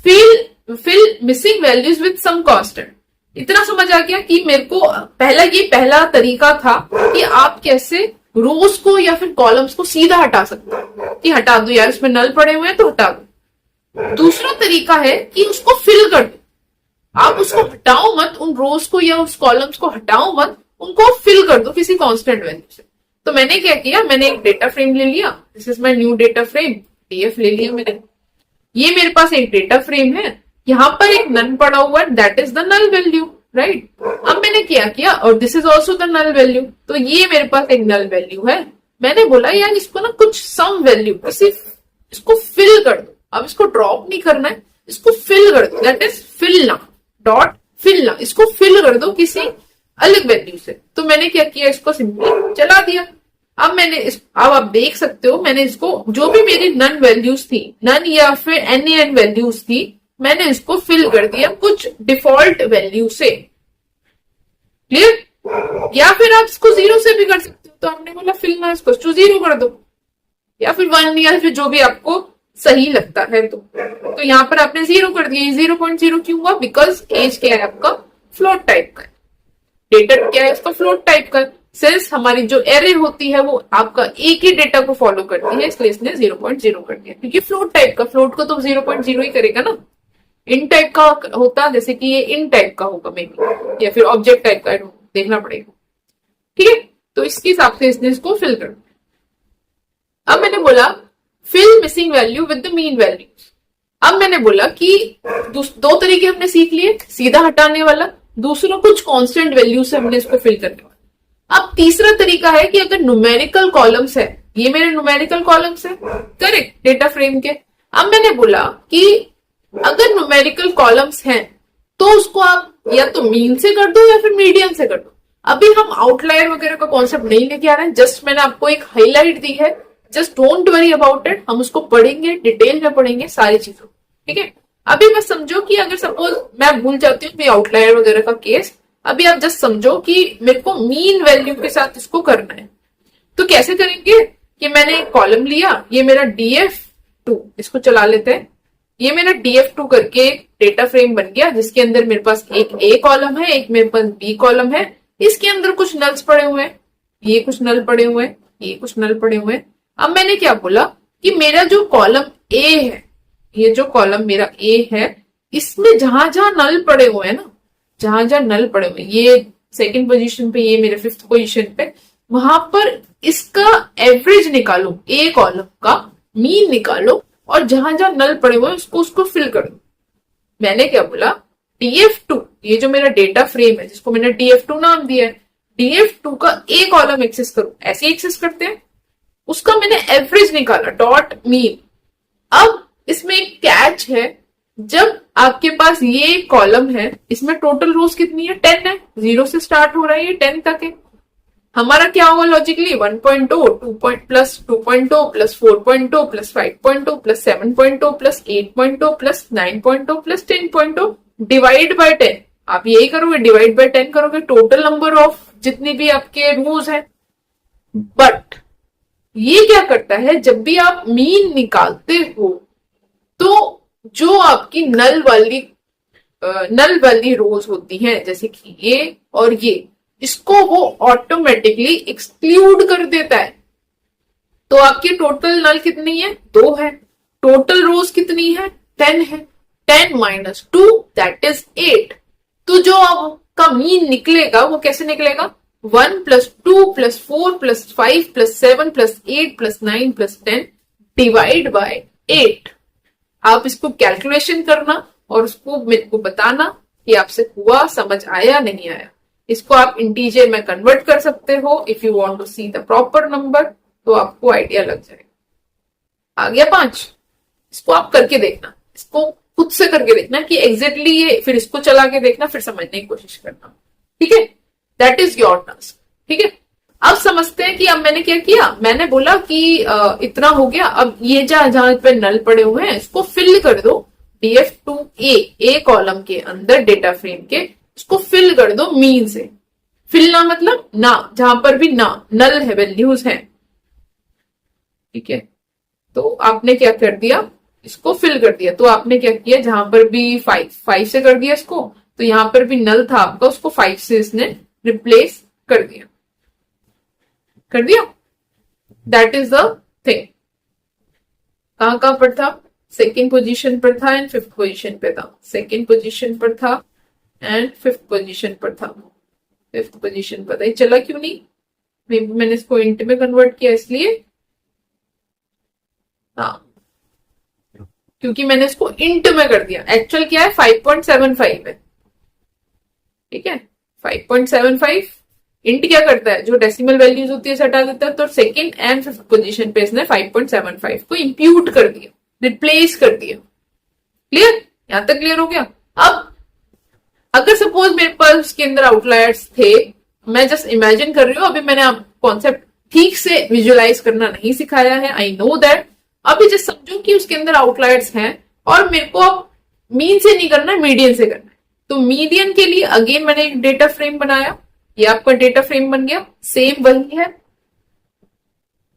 fill missing values with some constant. इतना समझ आ गया कि मेरे को पहला तरीका था कि आप कैसे रोज को या फिर कॉलम्स को सीधा हटा सकते हो, कि हटा दो यार इसमें नल पड़े हुए हैं तो हटा दो। दूसरा तरीका है कि उसको फिल कर दो, आप उसको हटाओ मत, उन रोज को या उस कॉलम्स को हटाओ मत, उनको फिल कर दो किसी कांस्टेंट वैल्यू से। तो मैंने क्या किया, मैंने एक डेटा फ्रेम ले लिया, this is my new data frame, DF ले लिया मैंने। ये मेरे पास एक डेटा फ्रेम है, यहां पर एक नन पड़ा हुआ है, that is the null value, right. अब मैंने क्या किया, और this is also the null value, तो ये मेरे पास एक नल वैल्यू है, मैंने बोला यार इसको ना कुछ सम वैल्यू किसी, इसको फिल कर दो। अब इसको ड्रॉप नहीं करना है, इसको फिल कर दो, दैट इज फिल ना, डॉट फिल ना, इसको फिल कर दो किसी अलग वैल्यू से। तो मैंने क्या किया, इसको सिंपली चला दिया। अब आप देख सकते हो मैंने इसको जो भी मेरी नन वैल्यूज थी, नन या फिर एन वैल्यूज थी, मैंने इसको फिल कर दिया कुछ डिफॉल्ट वैल्यू से। क्लियर? या फिर आप इसको 0 से भी कर सकते हो। तो हमने बोला फिल ना, इसको 0 कर दो, या फिर 1, या फिर जो भी आपको सही लगता है। तो यहां पर आपने 0 कर दिया। 0.0 क्यों हुआ? बिकॉज एज क्या है आपका, फ्लोट टाइप का, डेटा क्या है उसका, फ्लोट टाइप का। सिंस हमारी जो एरे होती है वो आपका एक ही डेटा को फॉलो करती है, इसलिए इसने 0.0 कर दिया, क्योंकि फ्लोट टाइप का, फ्लोट को तो 0.0 ही करेगा ना। इन टाइप का होता, जैसे कि ये इन टाइप का होगा मे बी, या फिर ऑब्जेक्ट टाइप का, देखना पड़ेगा। ठीक है, तो इसके हिसाब से इसने इसको फिल कर दिया। अब मैंने बोला fill missing value with the mean values. अब मैंने बोला कि दो तरीके हमने सीख लिए, सीधा हटाने वाला, दूसरा कुछ कांस्टेंट वैल्यू से हमने इसको फिल करने वाला। अब तीसरा तरीका है कि अगर न्यूमेरिकल कॉलम्स है, ये मेरे न्यूमेरिकल कॉलम्स है करेक्ट, डेटा फ्रेम के। अब मैंने बोला कि अगर न्यूमेरिकल कॉलम्स हैं तो उसको आप या तो मीन से कर दो या फिर मीडियन से कर दो। अभी हम आउटलायर वगैरह का कॉन्सेप्ट नहीं लेके आ रहे हैं, जस्ट मैंने आपको एक हाईलाइट दी है, just don't worry about it. हम उसको पढ़ेंगे, डिटेल में पढ़ेंगे सारी चीजों, ठीक है। अभी बस समझो कि अगर सपोज मैं भूल जाती हूँ आउटलायर वगैरह का केस, अभी आप जस्ट समझो कि मेरे को मीन वैल्यू के साथ इसको करना है। तो कैसे करेंगे कि मैंने एक कॉलम लिया, ये मेरा df2, इसको चला लेते हैं। ये मेरा df2 करके एक डेटा फ्रेम बन गया, जिसके अंदर मेरे पास एक a कॉलम है, एक मेरे पास b कॉलम है। इसके अंदर कुछ नल्स पड़े हुए हैं, ये कुछ नल पड़े हुए हैं, ये कुछ नल पड़े हुए हैं। अब मैंने क्या बोला कि मेरा जो कॉलम a है, ये जो कॉलम मेरा a है, इसमें जहां जहां नल पड़े हुए हैं ना, जहां जहां नल पड़े हुए, ये सेकंड पोजीशन पे, ये मेरे फिफ्थ पोजीशन पे, वहां पर इसका एवरेज निकालो, a कॉलम का मीन निकालो, और जहां जहां नल पड़े हुए उसको फिल कर दो। मैंने क्या बोला, df2, ये जो मेरा डेटा फ्रेम है जिसको मैंने df2 नाम दिया है, df2 का a कॉलम एक्सेस करो। ऐसे एक्सेस करते हैं, उसका मैंने एवरेज निकाला, डॉट मीन। अब इसमें एक कैच है, जब आपके पास ये कॉलम है, इसमें टोटल रोज कितनी है, 10 है, 0 से स्टार्ट हो रहा है, ये 10 तक है। हमारा क्या होगा logically, 1.0 2 plus 2.0 plus 4.0 plus 5.0 plus 7.0 plus 8.0 plus 9.0 plus 10.0 divide by 10। आप यही करोगे, डिवाइड बाय 10 करोगे, टोटल नंबर ऑफ जितनी भी आपके रोज है। बट ये क्या करता है, जब भी आप मीन निकालते हो तो जो आपकी नल वाली रोज होती हैं, जैसे कि ये और ये, इसको वो ऑटोमेटिकली एक्सक्लूड कर देता है। तो आपकी टोटल नल कितनी है, 2 है। टोटल रोज कितनी है, 10 है। 10 माइनस 2 दैट इज 8। तो जो आपका मीन निकलेगा वो कैसे निकलेगा, 1 plus 2 plus 4 plus 5 plus 7 plus 8 plus 9 plus 10 divide by 8। आप इसको कैलकुलेशन करना और उसको मेरे को बताना कि आपसे हुआ, समझ आया नहीं आया। इसको आप इंटीजर में कन्वर्ट कर सकते हो if you want to see the proper number, तो आपको आइडिया लग जाएगा। आ गया 5। इसको आप करके देखना, इसको खुद से करके देखना कि एग्जैक्टली ये, फिर इसको चला के देखना, फिर समझने की कोशिश करना, ठीक है। दैट इज योर टास्क, ठीक है। अब समझते हैं कि अब मैंने क्या किया। मैंने बोला कि इतना हो गया, अब ये जहां जहां पे नल पड़े हुए हैं इसको फिल कर दो df2 a कॉलम के अंदर डेटा फ्रेम के, इसको फिल कर दो मीन से। फिल ना मतलब ना, जहां पर भी ना नल है, वैल्यूज है, ठीक है। तो आपने क्या कर दिया, इसको फिल कर दिया। तो आपने क्या किया, जहां पर भी 5 से कर दिया इसको, तो यहां पर भी नल था आपका, उसको 5 से इसने रिप्लेस कर दिया, दैट इज द थिंग। कहां पर था, सेकेंड पोजीशन पर था एंड फिफ्थ पोजीशन पे था, सेकेंड पोजीशन पर था एंड फिफ्थ पोजीशन पर था। फिफ्थ पोजीशन पर था, ये चला क्यों नहीं, मे बी मैंने इसको इंट में कन्वर्ट किया इसलिए, हाँ, क्योंकि मैंने इसको इंट में कर दिया। एक्चुअल क्या है, 5.75 है, ठीक है, 5.75 इंट क्या करता है, जो डेसिमल वैल्यूज होती है उसे हटा देता है। तो सेकंड एंड फिफ्थ पोजीशन पे इसने 5.75 को इंप्यूट कर दिया, रिप्लेस कर दिया। क्लियर, यहां तक क्लियर हो गया। अब अगर सपोज मेरे पास उसके अंदर आउटलायर्स थे, मैं जस्ट इमेजिन कर रही हूँ, अभी मैंने आप कॉन्सेप्ट ठीक से विजुअलाइज करना नहीं सिखाया है, आई नो दैट। अभी जस्ट समझो कि उसके अंदर आउटलायर्स हैं और मेरे को अब मीन से नहीं करना है, मीडियन से करना है। तो मीडियन के लिए अगेन मैंने एक डेटा फ्रेम बनाया, ये आपका डेटा फ्रेम बन गया, सेम वही है।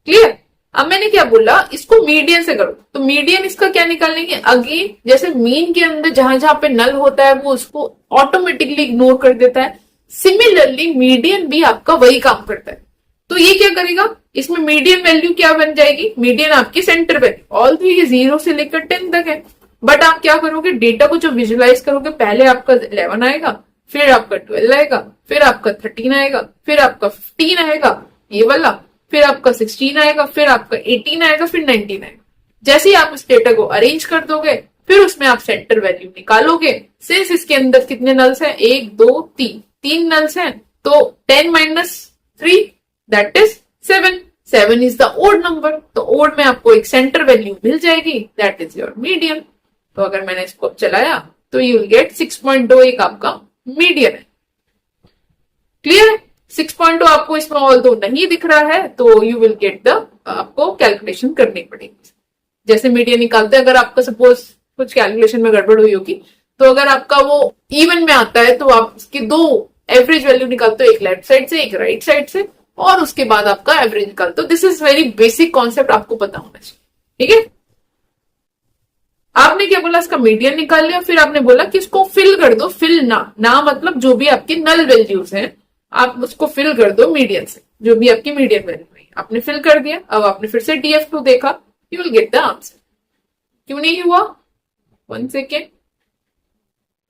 क्लियर, अब मैंने क्या बोला, इसको मीडियन से करो। तो मीडियन इसका क्या निकालेंगे, अगेन जैसे मीन के अंदर जहां जहां पे नल होता है वो उसको ऑटोमेटिकली इग्नोर कर देता है, सिमिलरली मीडियन भी आपका वही काम करता है। तो ये क्या करेगा, इसमें मीडियन वैल्यू क्या बन जाएगी, मीडियन आपकी सेंटर वैल्यू, ऑल तो ये 0 से लेकर 10 तक है। बट आप क्या करोगे, डेटा को जो विजुअलाइज करोगे, पहले आपका 11 आएगा, फिर आपका 12 आएगा, फिर आपका 13 आएगा, फिर आपका 15 आएगा ये वाला, फिर आपका 16 आएगा, फिर आपका 18 आएगा, फिर 19 आएगा। जैसे ही आप इस डेटा को अरेंज कर दोगे, फिर उसमें आप सेंटर वैल्यू निकालोगे। सिंस इसके अंदर कितने नल्स हैं, 1 2 3, 3 नल्स हैं, तो 10 minus 3 that is 7। 7 is the odd number, तो ओड में आपको एक सेंटर वैल्यू मिल जाएगी, दैट इज योर मीडियन। तो अगर मैंने इसको चलाया तो यू विल गेट 6.2 एक आपका मीडियन है। क्लियर है, 6.2 आपको इसमें ऑल दो नहीं दिख रहा है, तो यू विल गेट द, आपको कैलकुलेशन करनी पड़ेगी। जैसे मीडियन निकालते हैं, अगर आपका सपोज कुछ कैलकुलेशन में गड़बड़ हुई होगी, तो अगर आपका वो इवन में आता है तो आप उसकी दो एवरेज वैल्यू निकालते हो, एक लेफ्ट साइड से एक राइट साइड से, और उसके बाद आपका एवरेज निकालते हो। This is very basic concept, आपको पता होना चाहिए। ठीक है, आपने क्या बोला, इसका मीडियन निकाल लिया, फिर आपने बोला कि इसको फिल कर दो। फिल ना मतलब जो भी आपकी नल वैल्यूज हैं आप उसको फिल कर दो मीडियन से, जो भी आपकी मीडियन वैल्यू है आपने फिल कर दिया। अब आपने फिर से DF2 देखा, you will get the answer. क्यों नहीं हुआ, 1 सेकेंड,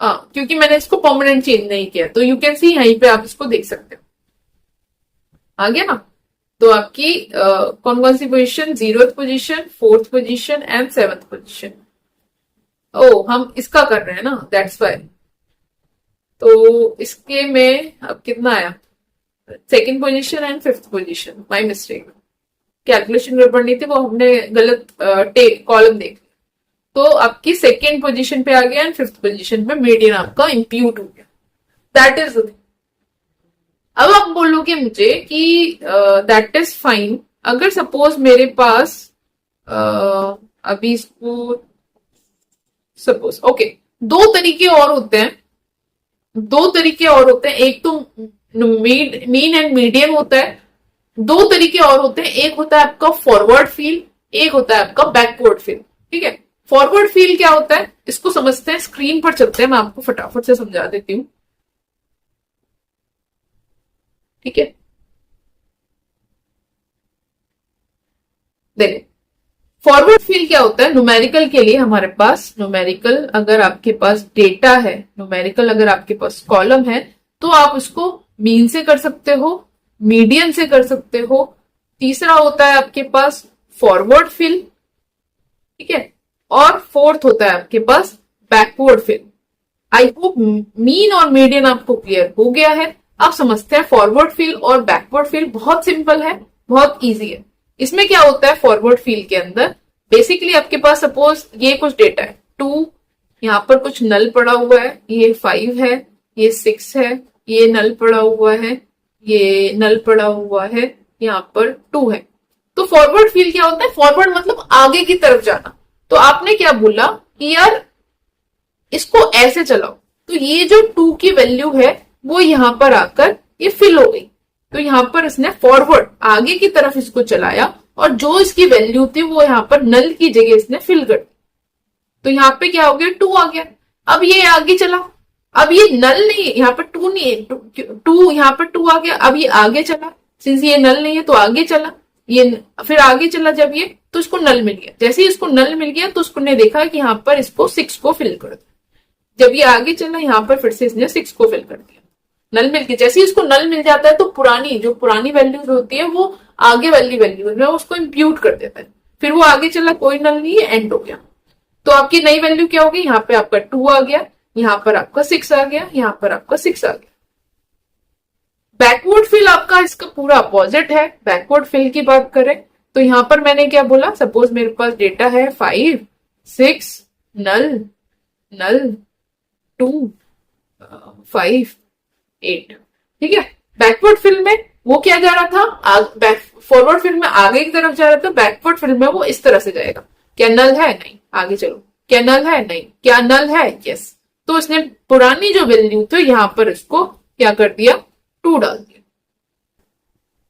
क्योंकि मैंने इसको परमानेंट चेंज नहीं किया। तो यू कैन सी, यहीं पे आप इसको देख सकते हो, आ गया ना। तो आपकी कौन कौन सी position, 0th position, 4th position and 7th position. ओ, हम इसका कर रहे हैं ना, दैट्स वाई। तो इसके में अब कितना आया, 2nd position and 5th position, my mistake, calculation गड़बड़ नहीं थी, वो हमने गलत कॉलम देख लिया। तो आपकी 2nd पोजीशन पे आ गया एंड 5th पोजीशन पे मीडियन आपका इंप्यूट हो गया, दैट इज द थिंग। अब आप बोलोगे मुझे कि दैट इज फाइन, अगर सपोज मेरे पास अभी इसको सपोज ओके, दो तरीके और होते हैं, एक तो मीन एंड मीडियन होता है, दो तरीके और होते हैं, एक होता है आपका फॉरवर्ड फील, एक होता है आपका बैकवर्ड फील। ठीक है, फॉरवर्ड फील क्या होता है, इसको समझते हैं, स्क्रीन पर चलते हैं, मैं आपको फटाफट से समझा देती हूं। ठीक है, देखो फॉरवर्ड फील क्या होता है, न्यूमेरिकल के लिए हमारे पास, न्यूमेरिकल अगर आपके पास डेटा है, न्यूमेरिकल अगर आपके पास कॉलम है, तो आप उसको मीन से कर सकते हो, मीडियन से कर सकते हो। तीसरा होता है आपके पास फॉरवर्ड फील, ठीक है, और फोर्थ होता है आपके पास backward fill. I hope mean और मीडियन आपको क्लियर हो गया है। आप समझते हैं फॉरवर्ड फील और बैकवर्ड फील, बहुत सिंपल है, बहुत इजी है। इसमें क्या होता है फॉरवर्ड फील के अंदर, बेसिकली आपके पास सपोज ये कुछ डेटा है 2, यहाँ पर कुछ नल पड़ा हुआ है, ये 5 है, ये 6 है, ये नल पड़ा हुआ है, ये नल पड़ा हुआ है, यहाँ पर 2 है। तो फॉरवर्ड फील क्या होता है, फॉरवर्ड मतलब आगे की तरफ जाना। तो आपने क्या बोला कि यार इसको ऐसे चलाओ, तो ये जो 2 की वैल्यू है वो यहां पर आकर ये फिल हो गई। तो यहां पर इसने फॉरवर्ड आगे की तरफ इसको चलाया, और जो इसकी वैल्यू थी वो यहां पर नल की जगह इसने फिल कर दी। तो यहां पे क्या हो गया, 2 आ गया। अब ये आगे चला, अब ये नल नहीं है, यहाँ पर 2 नहीं है, 2 यहाँ पर 2 आ गया। अब ये आगे चला, सिंस ये नल नहीं है तो आगे चला, ये फिर आगे चला, जब ये तो इसको नल मिल गया। जैसे ही इसको नल मिल गया तो उसने देखा कि यहाँ पर इसको 6 को फिल कर दिया। जब ये आगे चला, यहाँ पर फिर से इसने 6 को फिल कर दिया, नल मिल गया। जैसे ही इसको नल मिल जाता है तो पुरानी वैल्यूज होती है वो आगे वाली वैल्यूज में उसको इंप्यूट कर देता है। फिर वो आगे चला, कोई नल नहीं है, एंड हो गया। तो आपकी नई वैल्यू क्या होगी, यहाँ पे आपका 2 आ गया, यहाँ पर आपका 6 आ गया, यहाँ पर आपका 6 आ गया। बैकवर्ड फिल आपका इसका पूरा अपोजिट है। बैकवर्ड फिल की बात करें तो यहां पर मैंने क्या बोला, सपोज मेरे पास डेटा है 5, 6, नल, नल, 2, 5, 8, ठीक है। बैकवर्ड फिल में वो क्या जा रहा था, फॉरवर्ड फिल में आगे की तरफ जा रहा था, बैकवर्ड फिल में वो इस तरह से जाएगा। क्या नल है? नहीं। आगे चलो, क्या नल है? नहीं। क्या नल है? यस। तो इसने पुरानी जो वैल्यू थी यहां पर इसको क्या कर दिया, 2 डाल दिया।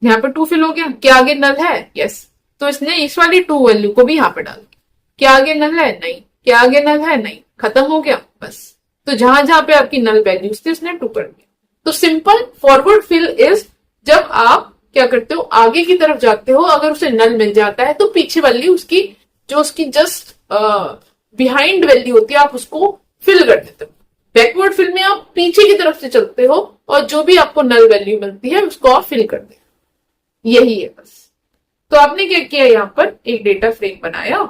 यहाँ पर 2 फिल हो गया। क्या आगे नल है? यस। तो इसने इस वाली 2 वैल्यू को भी यहाँ पे डाल दिया। क्या आगे नल है? नहीं। क्या आगे नल है? नहीं। खत्म हो गया बस। तो जहां जहां पे आपकी नल वैल्यूज थी उसने 2 कर दिया। तो सिंपल फॉरवर्ड फिल इज जब आप क्या करते हो, आगे की तरफ जाते हो, अगर उसे नल मिल जाता है तो पीछे वाली उसकी जो उसकी जस्ट बिहाइंड वैल्यू होती है आप उसको फिल कर देते हो। बैकवर्ड फिल में आप पीछे की तरफ से चलते हो और जो भी आपको नल वैल्यू मिलती है उसको आप फिल कर देते हो। यही है बस। तो आपने क्या किया, यहां पर एक डेटा फ्रेम बनाया,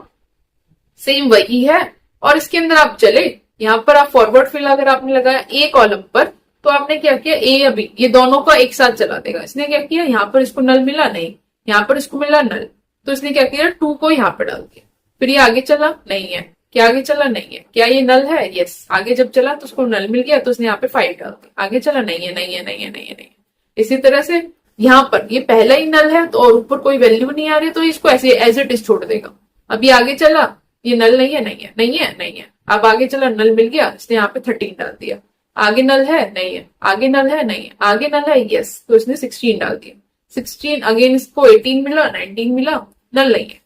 सेम वही है, और इसके अंदर आप चले। यहां पर आप फॉरवर्ड फिल अगर आपने लगाया ए कॉलम पर तो आपने क्या किया, ए या बी ये दोनों का एक साथ चला देगा। इसने क्या किया, यहां पर इसको नल मिला, नहीं। यहां पर इसको मिला नल, तो इसने क्या किया, 2 को यहां पर डाल दिया। फिर ये आगे चला, नहीं है। क्या आगे चला? नहीं है। क्या ये नल है? यस। आगे जब चला तो उसको नल मिल गया तो उसने यहाँ पे 5 डाल दिया। आगे चला, नहीं है, नहीं है, नहीं है, नहीं है, नहीं है। इसी तरह से यहां पर ये पहला ही नल है तो और ऊपर कोई वैल्यू नहीं आ रही तो इसको ऐसे एज इट इज छोड़ देगा। अब ये आगे चला, ये नल नहीं है, नहीं है, नहीं है, नहीं है। अब आगे चला, नल मिल गया, इसने यहाँ पे 13 डाल दिया। आगे नल है? नहीं है। आगे नल है? नहीं है। आगे नल है? यस। तो इसने 16 डाल दिया। 16 अगेन इसको 18 मिला, 19 मिला, नल नहीं है।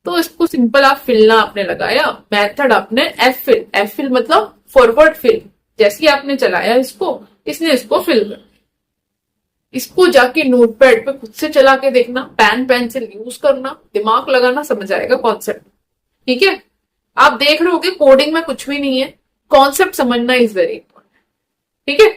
तो इसको सिंपल आप फिलना आपने लगाया, मेथड आपने एफ फिल मतलब फॉरवर्ड फिल। जैसे आपने चलाया इसको, इसने इसको फिल कर। इसको जाके नोटपैड पे खुद से चला के देखना, पेंसिल यूज करना, दिमाग लगाना, समझ आएगा कॉन्सेप्ट। ठीक है, आप देख रहे होगे कोडिंग में कुछ भी नहीं है, कॉन्सेप्ट समझना इज वेरी इंपॉर्टेंट। ठीक है,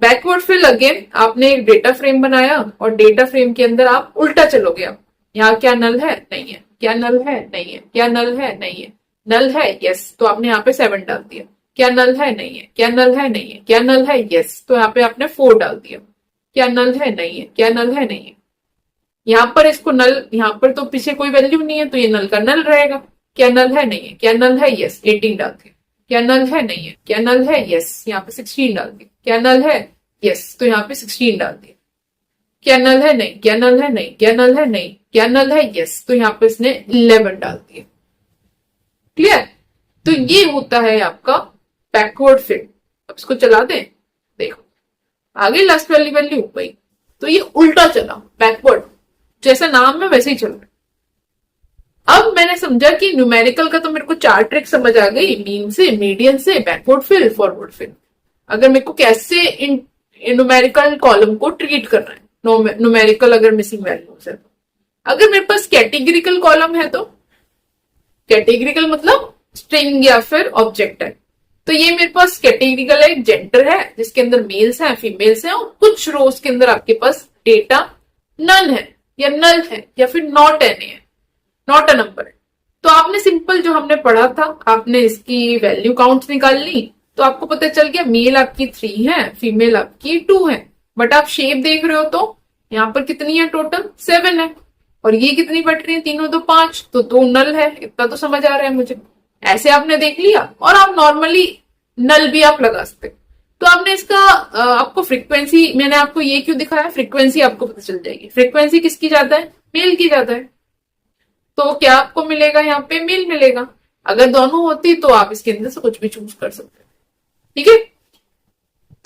बैकवर्ड फिल अगेन आपने एक डेटा फ्रेम बनाया और डेटा फ्रेम के अंदर आप उल्टा चलोगे। अब यहाँ क्या नल है? नहीं है। क्या नल है? नहीं है। क्या नल है? नहीं है। नल है? यस। तो आपने यहाँ पे 7 डाल दिया। क्या नल है? नहीं है। क्या नल है? नहीं है। क्या नल है? यस। तो यहाँ पे आपने 4 डाल दिया। क्या नल है? नहीं है। क्या नल है? नहीं है। यहाँ पर इसको नल, यहाँ पर तो पीछे कोई वैल्यू नहीं है तो ये नल का नल रहेगा। क्या नल है? नहीं है। क्या नल है? यस। 18 डाल दिया। क्या नल है? नहीं है। क्या नल है? यस। यहाँ पे 16 डाल दिया। क्या नल है? यस। तो यहाँ पे 16 डाल दिया। क्या नल है? नहीं। क्या नल है? नहीं। क्या नल है? नहीं। क्या नल है? यस। तो यहाँ पे इसने 11 डाल दिया। क्लियर? तो ये होता है आपका बैकवर्ड फिल। अब इसको चला दें, देखो आगे लास्ट वाली वैल्यू भाई, तो ये उल्टा चला, बैकवर्ड, जैसा नाम है वैसे ही चल रहा। अब मैंने समझा कि न्यूमेरिकल का तो मेरे को 4 ट्रिक समझ आ गई, मीन से, मीडियन से, बैकवर्ड फिल, फॉरवर्ड फिल। अगर मेरे को कैसे इन न्यूमेरिकल कॉलम को ट्रीट करना है, न्यूमेरिकल अगर मिसिंग वैल्यूज है। अगर मेरे पास कैटेगरिकल कॉलम है तो कैटेगरिकल मतलब स्ट्रिंग या फिर ऑब्जेक्ट है, तो ये मेरे पास कैटेगरिकल है, एक जेंडर है जिसके अंदर मेल्स हैं, फीमेल्स हैं, और कुछ रोज के अंदर आपके पास डेटा नन है या नल है या फिर नॉट एन है, नॉट अ नंबर है। तो आपने सिंपल जो हमने पढ़ा था, आपने इसकी वैल्यू काउंट निकाल ली तो आपको पता चल गया मेल आपकी 3 है, फीमेल आपकी 2 है। बट आप शेप देख रहे हो तो यहाँ पर कितनी है, टोटल 7 है, और ये कितनी बट रही है, तीनों तो 5, तो 2 नल है। इतना तो समझ आ रहा है मुझे। ऐसे आपने देख लिया, और आप नॉर्मली नल भी आप लगा सकते। तो आपने इसका आपको फ्रीक्वेंसी, मैंने आपको ये क्यों दिखाया, फ्रीक्वेंसी आपको पता चल जाएगी। फ्रीक्वेंसी किसकी ज्यादा है, मेल की ज्यादा है, तो क्या आपको मिलेगा, यहाँ पे मेल मिलेगा। अगर दोनों होती तो आप इसके अंदर से कुछ भी चूज कर सकते। ठीक है,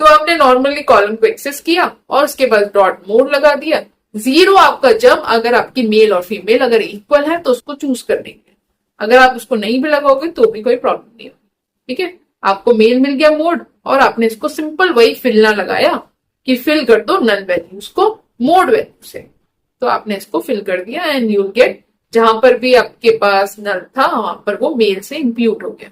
तो आपने नॉर्मली कॉलम को एक्सेस किया और उसके बाद डॉट मोड लगा दिया। 0 आपका जब अगर आपकी मेल और फीमेल अगर इक्वल है तो उसको चूज कर देंगे। अगर आप उसको नहीं भी लगाओगे तो भी कोई प्रॉब्लम नहीं होगी। ठीक है, आपको मेल मिल गया मोड, और आपने इसको सिंपल वही फिलना लगाया कि फिल कर दो नल वैल्यूज को मोड वैल्यू से। तो आपने इसको फिल कर दिया एंड यू गेट, जहां पर भी आपके पास नल था वहां पर वो मेल से इंप्यूट हो गया।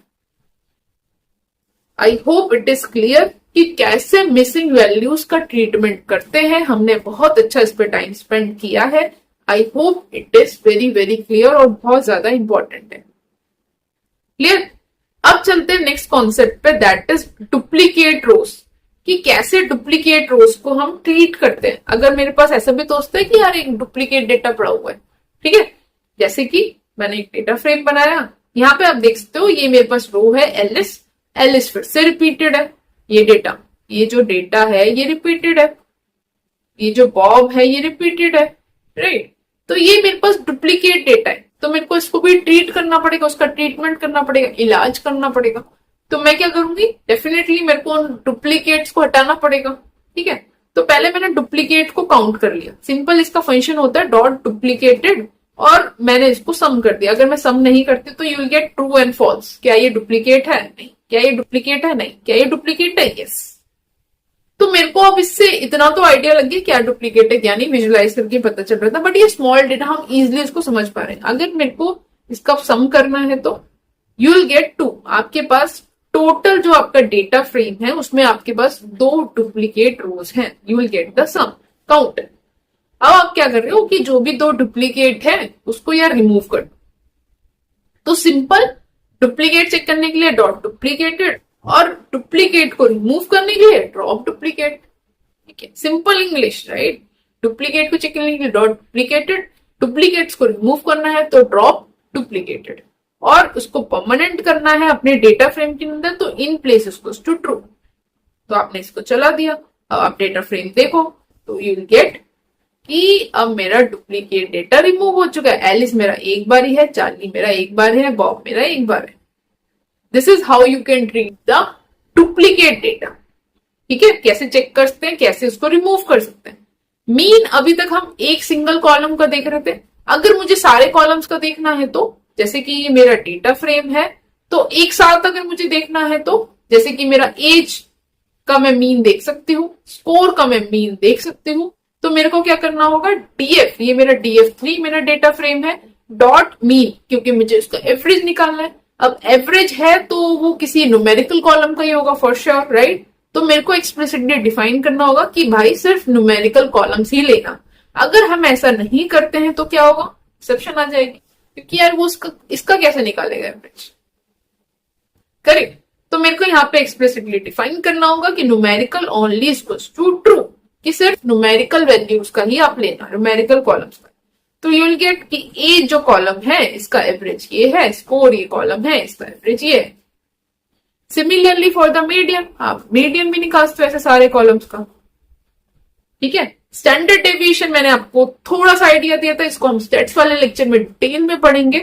I hope it is clear कि कैसे मिसिंग वैल्यूज का ट्रीटमेंट करते हैं। हमने बहुत अच्छा इस पर टाइम स्पेंड किया है। I hope it is very very clear और बहुत ज्यादा इंपॉर्टेंट है। क्लियर? अब चलते हैं नेक्स्ट कॉन्सेप्ट पे, दैट इज डुप्लीकेट रोज, कि कैसे डुप्लीकेट रोज को हम ट्रीट करते हैं। अगर मेरे पास ऐसा भी दोस्त है कि यार एक डुप्लीकेट डेटा पड़ा हुआ है, ठीक है, जैसे कि मैंने एक डेटा फ्रेम बनाया, यहाँ पे आप देख सकते हो ये मेरे पास रो है एलिस, एलिस फिर से रिपीटेड है, ये डेटा, ये जो डेटा है ये रिपीटेड है, ये जो बॉब है ये रिपीटेड है, राइट। तो ये मेरे पास डुप्लीकेट डेटा है, तो मेरे को इसको भी ट्रीट करना पड़ेगा, उसका ट्रीटमेंट करना पड़ेगा, इलाज करना पड़ेगा। तो मैं क्या करूंगी, डेफिनेटली मेरे को डुप्लीकेट्स को हटाना पड़ेगा, ठीक है। तो पहले मैंने डुप्लीकेट को काउंट कर लिया, सिंपल इसका फंक्शन होता है डॉट डुप्लीकेटेड, और मैंने इसको सम कर दिया। अगर मैं सम नहीं करती तो you will get true and false, क्या ये डुप्लीकेट है, नहीं, क्या ये डुप्लीकेट है, नहीं, क्या ये डुप्लीकेट है, यस। तो मेरे को अब इससे इतना तो आइडिया लग गया क्या डुप्लीकेट है क्या नहीं, विजुलाइज करके पता चल रहा था। बट ये स्मॉल डेटा हम इजिली इसको समझ पा रहे हैं। अगर मेरे को इसका सम करना है तो यू विल गेट 2, आपके पास टोटल जो आपका डेटा फ्रेम है उसमें आपके पास 2 डुप्लीकेट रोज हैं, you will get the some count. अब आप क्या कर रहे हो कि जो भी 2 डुप्लीकेट है उसको यार रिमूव कर दो। तो सिंपल डुप्लीकेट चेक करने के लिए डॉट डुप्लीकेटेड, और डुप्लीकेट को रिमूव करने के लिए ड्रॉप डुप्लीकेट, ठीक है, सिंपल इंग्लिश, राइट। डुप्लीकेट को चेक करने के लिए डॉट डुप्लीकेटेड, डुप्लीकेट्स को रिमूव करना है तो ड्रॉप डुप्लीकेटेड, और उसको परमानेंट करना है अपने डेटा फ्रेम के अंदर तो इन प्लेस उसको टू ट्रू। तो आपने इसको चला दिया, अब आप डेटा फ्रेम देखो तो यू विल गेट कि अब मेरा डुप्लीकेट डेटा रिमूव हो चुका है। एलिस मेरा एक बार ही है, चार्ली मेरा एक बार है, बॉब मेरा एक बार है। This is how you can treat the duplicate data, ठीक है। कैसे चेक कर सकते हैं, कैसे उसको रिमूव कर सकते हैं। मीन अभी तक हम एक सिंगल कॉलम का देख रहे थे, अगर मुझे सारे कॉलम्स का देखना है तो जैसे कि ये मेरा डेटा फ्रेम है, तो एक साथ अगर मुझे देखना है तो जैसे कि मेरा एज का मैं मीन देख सकती हूँ, स्कोर का मैं मीन देख सकती हूँ। तो मेरे को क्या करना होगा, डीएफ, ये मेरा DF3 मेरा डेटा फ्रेम है, डॉट मीन, क्योंकि मुझे उसका एवरेज निकालना है। अब एवरेज है तो वो किसी न्यूमेरिकल कॉलम का ही होगा फॉर श्योर, राइट। तो मेरे को एक्सप्लिसिटली डिफाइन करना होगा कि भाई सिर्फ न्यूमेरिकल कॉलम्स ही लेना। अगर हम ऐसा नहीं करते हैं तो क्या होगा, एक्सेप्शन आ जाएगी, क्योंकि यार वो इसका कैसे निकालेगा एवरेज, करेक्ट। तो मेरे को यहाँ पे एक्सप्लिसिटली डिफाइन करना होगा कि numerical only equals to true, कि सिर्फ न्यूमेरिकल वैल्यूज का ही आप लेना, न्यूमेरिकल कॉलम्स का। तो यू विल गेट कि ए जो कॉलम है इसका एवरेज ये है, स्कोर ये कॉलम है इसका एवरेज ये है। सिमिलरली फॉर द मीडियन, आप मीडियन भी निकाल सकते हो ऐसे सारे कॉलम्स का, ठीक है। स्टैंडर्ड डेविएशन मैंने आपको थोड़ा सा आइडिया दिया था, इसको हम स्टेट्स वाले लेक्चर में डिटेल में पढ़ेंगे।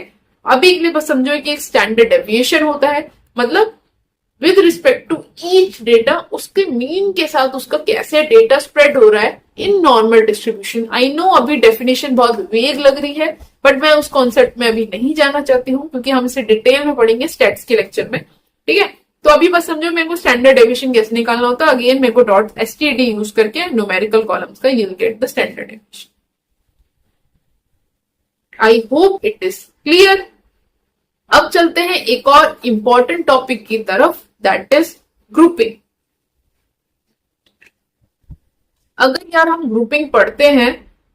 अभी के लिए बस समझो कि एक स्टैंडर्ड डेविएशन होता है, मतलब with respect to each data उसके मीन के साथ उसका कैसे डेटा स्प्रेड हो रहा है in normal distribution. I know अभी डेफिनेशन बहुत वेग लग रही है, बट मैं उस कॉन्सेप्ट में अभी नहीं जाना चाहती हूँ क्योंकि हम इसे डिटेल में पढ़ेंगे स्टैट्स के लेक्चर में, ठीक है। तो अभी बस समझो मेरे को स्टैंडर्ड डेविएशन कैसे निकालना होता है। अगेन मेरे को डॉट std यूज करके न्यूमेरिकल कॉलम्स का you'll get the standard deviation. I hope it is clear. अब चलते हैं एक और इंपॉर्टेंट टॉपिक की तरफ, दैट इज ग्रुपिंग। अगर यार हम ग्रुपिंग पढ़ते हैं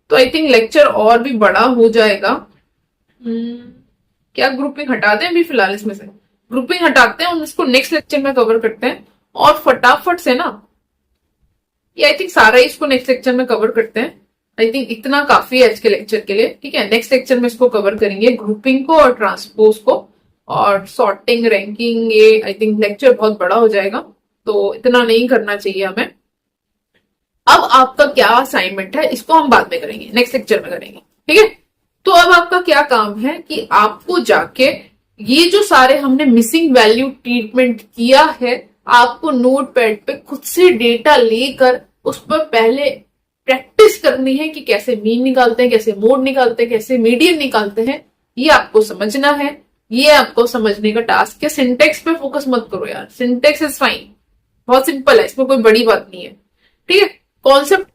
तो आई थिंक लेक्चर और भी बड़ा हो जाएगा। क्या ग्रुपिंग हटा दें अभी फिलहाल, इसमें से ग्रुपिंग हटाते हैं और इसको नेक्स्ट लेक्चर में कवर करते हैं, और फटाफट से ना ये आई थिंक सारा ही इसको नेक्स्ट लेक्चर में कवर करते हैं। आई थिंक इतना काफी है आज के लेक्चर के लिए, ठीक है। नेक्स्ट लेक्चर में इसको कवर करेंगे, ग्रुपिंग को और ट्रांसपोज को और सॉर्टिंग, रैंकिंग। ये आई थिंक लेक्चर बहुत बड़ा हो जाएगा तो इतना नहीं करना चाहिए हमें। अब आपका क्या असाइनमेंट है इसको हम बाद में करेंगे, नेक्स्ट लेक्चर में करेंगे, ठीक है। तो अब आपका क्या काम है कि आपको जाके ये जो सारे हमने मिसिंग वैल्यू ट्रीटमेंट किया है, आपको नोट पैड पे खुद से डेटा लेकर उस पर पहले प्रैक्टिस करनी है कि कैसे मीन निकालते हैं, कैसे मोड निकालते हैं, कैसे मीडियन निकालते हैं। ये आपको समझना है, ये आपको समझने का टास्क है। सिंटेक्स पे फोकस मत करो यार, सिंटेक्स इज फाइन, बहुत सिंपल है, इसमें कोई बड़ी बात नहीं है, ठीक है। कॉन्सेप्ट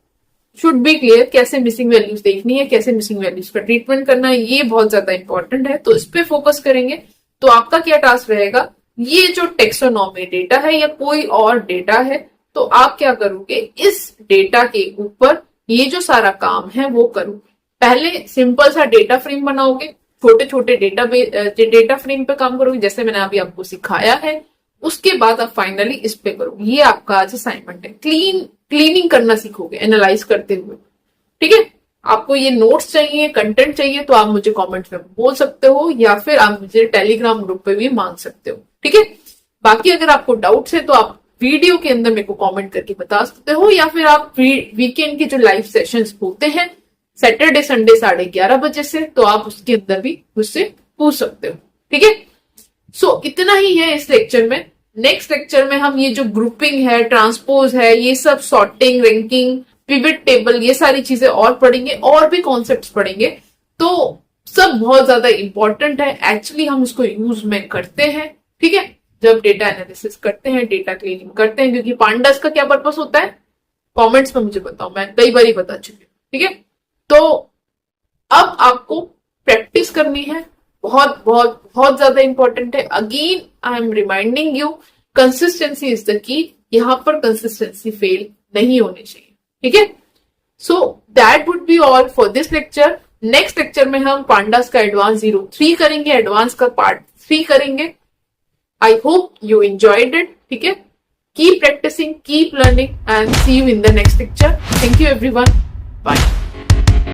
शुड बी क्लियर, कैसे मिसिंग वैल्यूज देखनी है, कैसे मिसिंग वैल्यूज का ट्रीटमेंट करना है, ये बहुत ज्यादा इंपॉर्टेंट है। तो इस पे फोकस करेंगे। तो आपका क्या टास्क रहेगा, ये जो टेक्सोनॉमी डेटा है या कोई और डेटा है, तो आप क्या करोगे, इस डेटा के ऊपर ये जो सारा काम है वो करो। पहले सिंपल सा डेटा फ्रेम बनाओगे, छोटे छोटे डेटा फ्रेम पे काम करोगे जैसे मैंने अभी आपको सिखाया है। उसके बाद आप फाइनली इस पे करो। ये आपका आज असाइनमेंट है। क्लीनिंग करना सीखोगे एनालाइज करते हुए। ठीक है, आपको ये नोट्स चाहिए, कंटेंट चाहिए, तो आप मुझे कमेंट्स में बोल सकते हो या फिर आप मुझे टेलीग्राम ग्रुप पे भी मांग सकते हो। ठीक है, बाकी अगर आपको डाउट्स है तो आप वीडियो के अंदर मेरे को कमेंट करके बता सकते हो, या फिर आप वीकेंड के जो लाइव सेशंस होते हैं सैटरडे संडे 11:30 बजे से, तो आप उसके अंदर भी मुझसे पूछ सकते हो। ठीक है, सो इतना ही है इस लेक्चर में। नेक्स्ट लेक्चर में हम ये जो ग्रुपिंग है, ट्रांसपोज है, ये सब सॉर्टिंग, रैंकिंग, पिवट टेबल, ये सारी चीजें और पढ़ेंगे, और भी कॉन्सेप्ट्स पढ़ेंगे। तो सब बहुत ज्यादा इंपॉर्टेंट है, एक्चुअली हम उसको यूज में करते हैं। ठीक है, जब डेटा एनालिसिस करते हैं, डेटा क्लीनिंग करते हैं, क्योंकि पांडास का क्या पर्पस होता है कमेंट्स में मुझे बताओ, मैं कई बार ही बता चुकी हूँ। ठीक है, तो अब आपको प्रैक्टिस करनी है, बहुत बहुत बहुत ज्यादा इंपॉर्टेंट है। Again I am reminding you, consistency is the key. यहां पर कंसिस्टेंसी फेल नहीं होनी चाहिए। ठीक है, so that would be all for this lecture. Next lecture में हम पांडास का एडवांस 03 करेंगे, एडवांस का पार्ट 3 करेंगे। I hope you enjoyed it. ठीक है, keep practicing, keep learning, and see you in the next lecture. Thank you everyone. Bye.